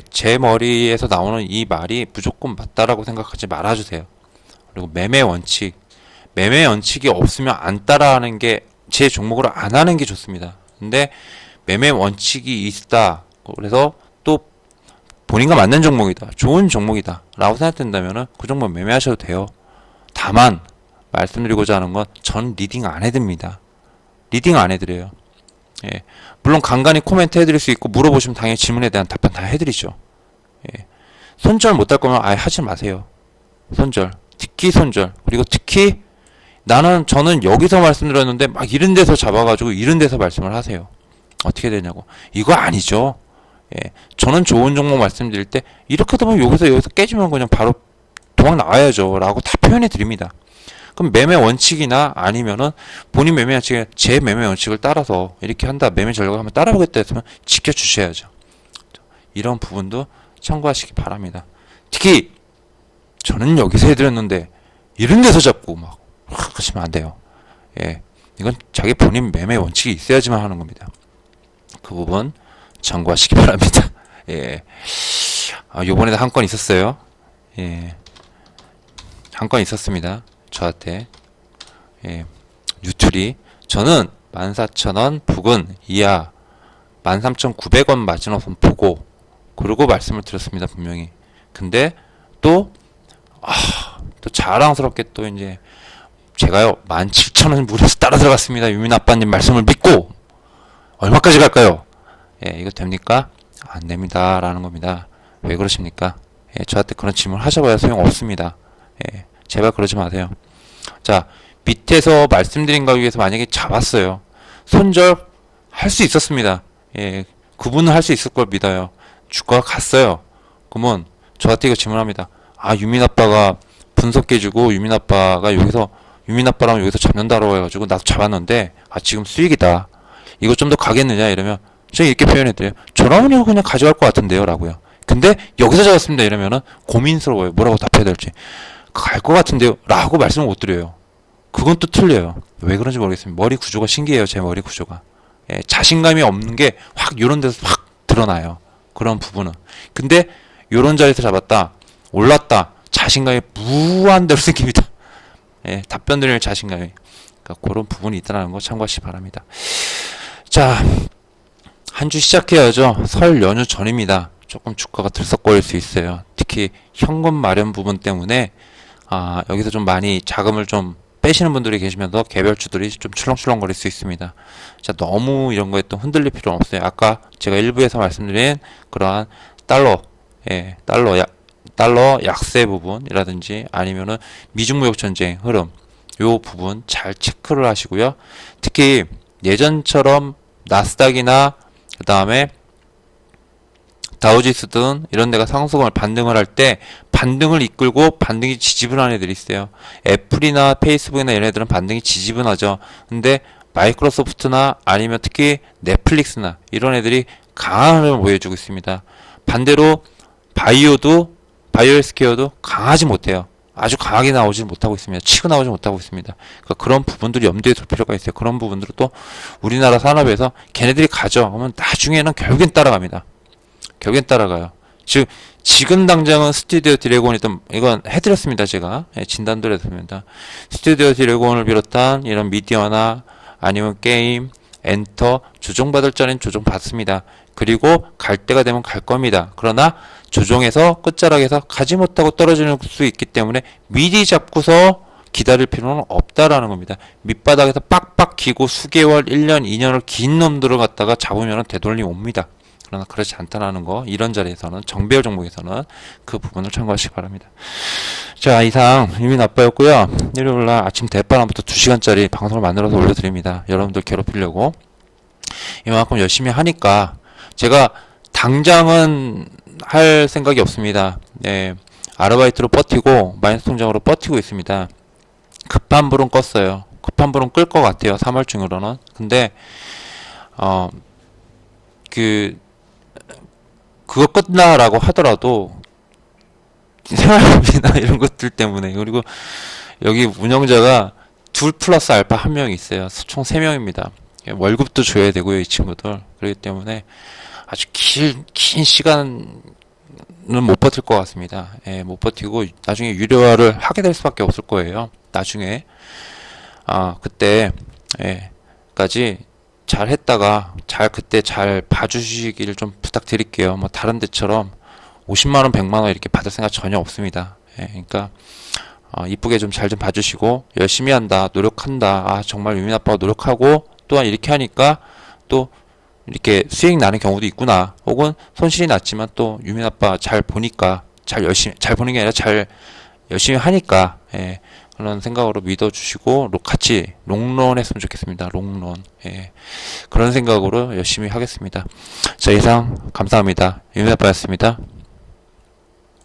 제 머리에서 나오는 이 말이 무조건 맞다라고 생각하지 말아주세요. 그리고 매매 원칙이 없으면 안 따라하는 게, 제 종목으로 안 하는 게 좋습니다. 근데 매매 원칙이 있다. 그래서 또 본인과 맞는 종목이다. 좋은 종목이다. 라고 생각된다면은 그 종목 매매하셔도 돼요. 다만 말씀드리고자 하는 건 전 리딩 안 해드립니다. 리딩 안 해드려요. 예. 물론 간간히 코멘트 해드릴 수 있고 물어보시면 당연히 질문에 대한 답변 다 해드리죠. 예. 손절 못할 거면 아예 하지 마세요. 손절. 특히 손절. 그리고 특히 저는 여기서 말씀드렸는데 막 이런 데서 잡아가지고 이런 데서 말씀을 하세요. 어떻게 되냐고. 이거 아니죠. 예. 저는 좋은 종목 말씀드릴 때 이렇게 되면 여기서 깨지면 그냥 바로 도망 나와야죠. 라고 다 표현해 드립니다. 그럼 매매 원칙이나 아니면은 본인 매매 원칙에 제 매매 원칙을 따라서 이렇게 한다. 매매 전략을 한번 따라보겠다 했으면 지켜주셔야죠. 이런 부분도 참고하시기 바랍니다. 특히 저는 여기서 해드렸는데 이런 데서 잡고 막 하시면 안 돼요. 예, 이건 자기 본인 매매 원칙이 있어야지만 하는 겁니다. 그 부분 참고하시기 바랍니다. 예, 요번에도 한 건 있었어요. 예, 한 건 있었습니다. 저한테. 예, 뉴트리. 저는 14,000원 부근 이하 13,900원 마지노선 보고 그러고 말씀을 드렸습니다. 분명히. 근데 또 자랑스럽게 또 이제 제가요 17,000원 무료에서 따라 들어갔습니다. 유민 아빠님 말씀을 믿고 얼마까지 갈까요? 예, 이거 됩니까? 안 됩니다. 라는 겁니다. 왜 그러십니까? 예, 저한테 그런 질문 하셔봐야 소용없습니다. 예, 제발 그러지 마세요. 자, 밑에서 말씀드린 가격에서 만약에 잡았어요. 손절 할 수 있었습니다. 예, 그분은 할 수 있을 걸 믿어요. 주가가 갔어요. 그러면 저한테 이거 질문합니다. 유민 아빠가 분석해주고 유민 아빠랑 여기서 잡는다고 해가지고 나도 잡았는데 지금 수익이다. 이거 좀 더 가겠느냐 이러면 제가 이렇게 표현해드려요. 저라면 이거 그냥 가져갈 것 같은데요 라고요. 근데 여기서 잡았습니다 이러면은 고민스러워요. 뭐라고 답해야 될지. 갈 것 같은데요 라고 말씀을 못 드려요. 그건 또 틀려요. 왜 그런지 모르겠습니다. 머리 구조가 신기해요. 제 머리 구조가. 예, 자신감이 없는 게 확 요런 데서 확 드러나요. 그런 부분은. 근데 요런 자리에서 잡았다. 올랐다. 자신감이 무한대로 생깁니다. 예, 답변 드리는 자신감이. 그러니까 그런 부분이 있다는 거 참고하시기 바랍니다. 자, 한 주 시작해야죠. 설 연휴 전입니다. 조금 주가가 들썩거릴 수 있어요. 특히 현금 마련 부분 때문에 여기서 좀 많이 자금을 좀 빼시는 분들이 계시면서 개별주들이 좀 출렁출렁거릴 수 있습니다. 자, 너무 이런 거에 또 흔들릴 필요는 없어요. 아까 제가 일부에서 말씀드린 그러한 달러 약세 부분이라든지 아니면은 미중무역 전쟁 흐름 요 부분 잘 체크를 하시고요. 특히 예전처럼 나스닥이나 그 다음에 다우지수든 이런 데가 상승을 반등을 할 때 반등을 이끌고 반등이 지지분한 애들이 있어요. 애플이나 페이스북이나 이런 애들은 반등이 지지분하죠. 근데 마이크로소프트나 아니면 특히 넷플릭스나 이런 애들이 강한 흐름을 보여주고 있습니다. 반대로 바이오헬스케어도 강하지 못해요. 아주 강하게 나오지 못하고 있습니다. 치고 나오지 못하고 있습니다. 그러니까 그런 부분들이 염두에 둘 필요가 있어요. 그런 부분들은 또 우리나라 산업에서 걔네들이 가죠. 그러면 나중에는 결국엔 따라갑니다. 결국엔 따라가요. 지금 당장은 스튜디오 드래곤이든 이건 해드렸습니다. 제가 진단도 해드렸습니다. 스튜디오 드래곤을 비롯한 이런 미디어나 아니면 게임, 엔터 조정받을 자리는 조정받습니다. 그리고 갈 때가 되면 갈 겁니다. 그러나 조정에서 끝자락에서 가지 못하고 떨어지는 수 있기 때문에 미리 잡고서 기다릴 필요는 없다라는 겁니다. 밑바닥에서 빡빡 기고 수개월, 1년, 2년을 긴 놈들을 갖다가 잡으면 되돌림 옵니다. 그러나 그렇지 않다라는 거, 이런 자리에서는 정배열 종목에서는 그 부분을 참고하시기 바랍니다. 자, 이상 유민 아빠였고요. 일요일날 아침 대바람부터 2시간짜리 방송을 만들어서 올려드립니다. 여러분들 괴롭히려고 이만큼 열심히 하니까 제가 당장은 할 생각이 없습니다. 네, 아르바이트로 버티고 마이너스 통장으로 버티고 있습니다. 급한 불은 껐어요. 급한 불은 끌 것 같아요. 3월 중으로는. 근데 그거 끝나라고 하더라도 생활비나 이런 것들 때문에, 그리고 여기 운영자가 2 플러스 알파 1명이 있어요. 총 3명입니다. 월급도 줘야 되고요, 이 친구들. 그렇기 때문에 아주 긴 시간은 못 버틸 것 같습니다. 예, 못 버티고 나중에 유료화를 하게 될 수밖에 없을 거예요. 나중에 그때 까지 잘 했다가 그때 잘 봐주시기를 좀 부탁드릴게요. 뭐 다른 데처럼 50만 원, 100만 원 이렇게 받을 생각 전혀 없습니다. 예, 그러니까 이쁘게 좀 잘 좀 봐주시고 열심히 한다, 노력한다. 정말 유민 아빠가 노력하고 또한 이렇게 하니까 또 이렇게 수익 나는 경우도 있구나. 혹은 손실이 났지만 또 유민 아빠 잘 보니까 잘 보는 게 아니라 잘 열심히 하니까 그런 생각으로 믿어주시고 같이 롱런 했으면 좋겠습니다. 롱런. 그런 생각으로 열심히 하겠습니다. 자, 이상 감사합니다. 유민 아빠였습니다.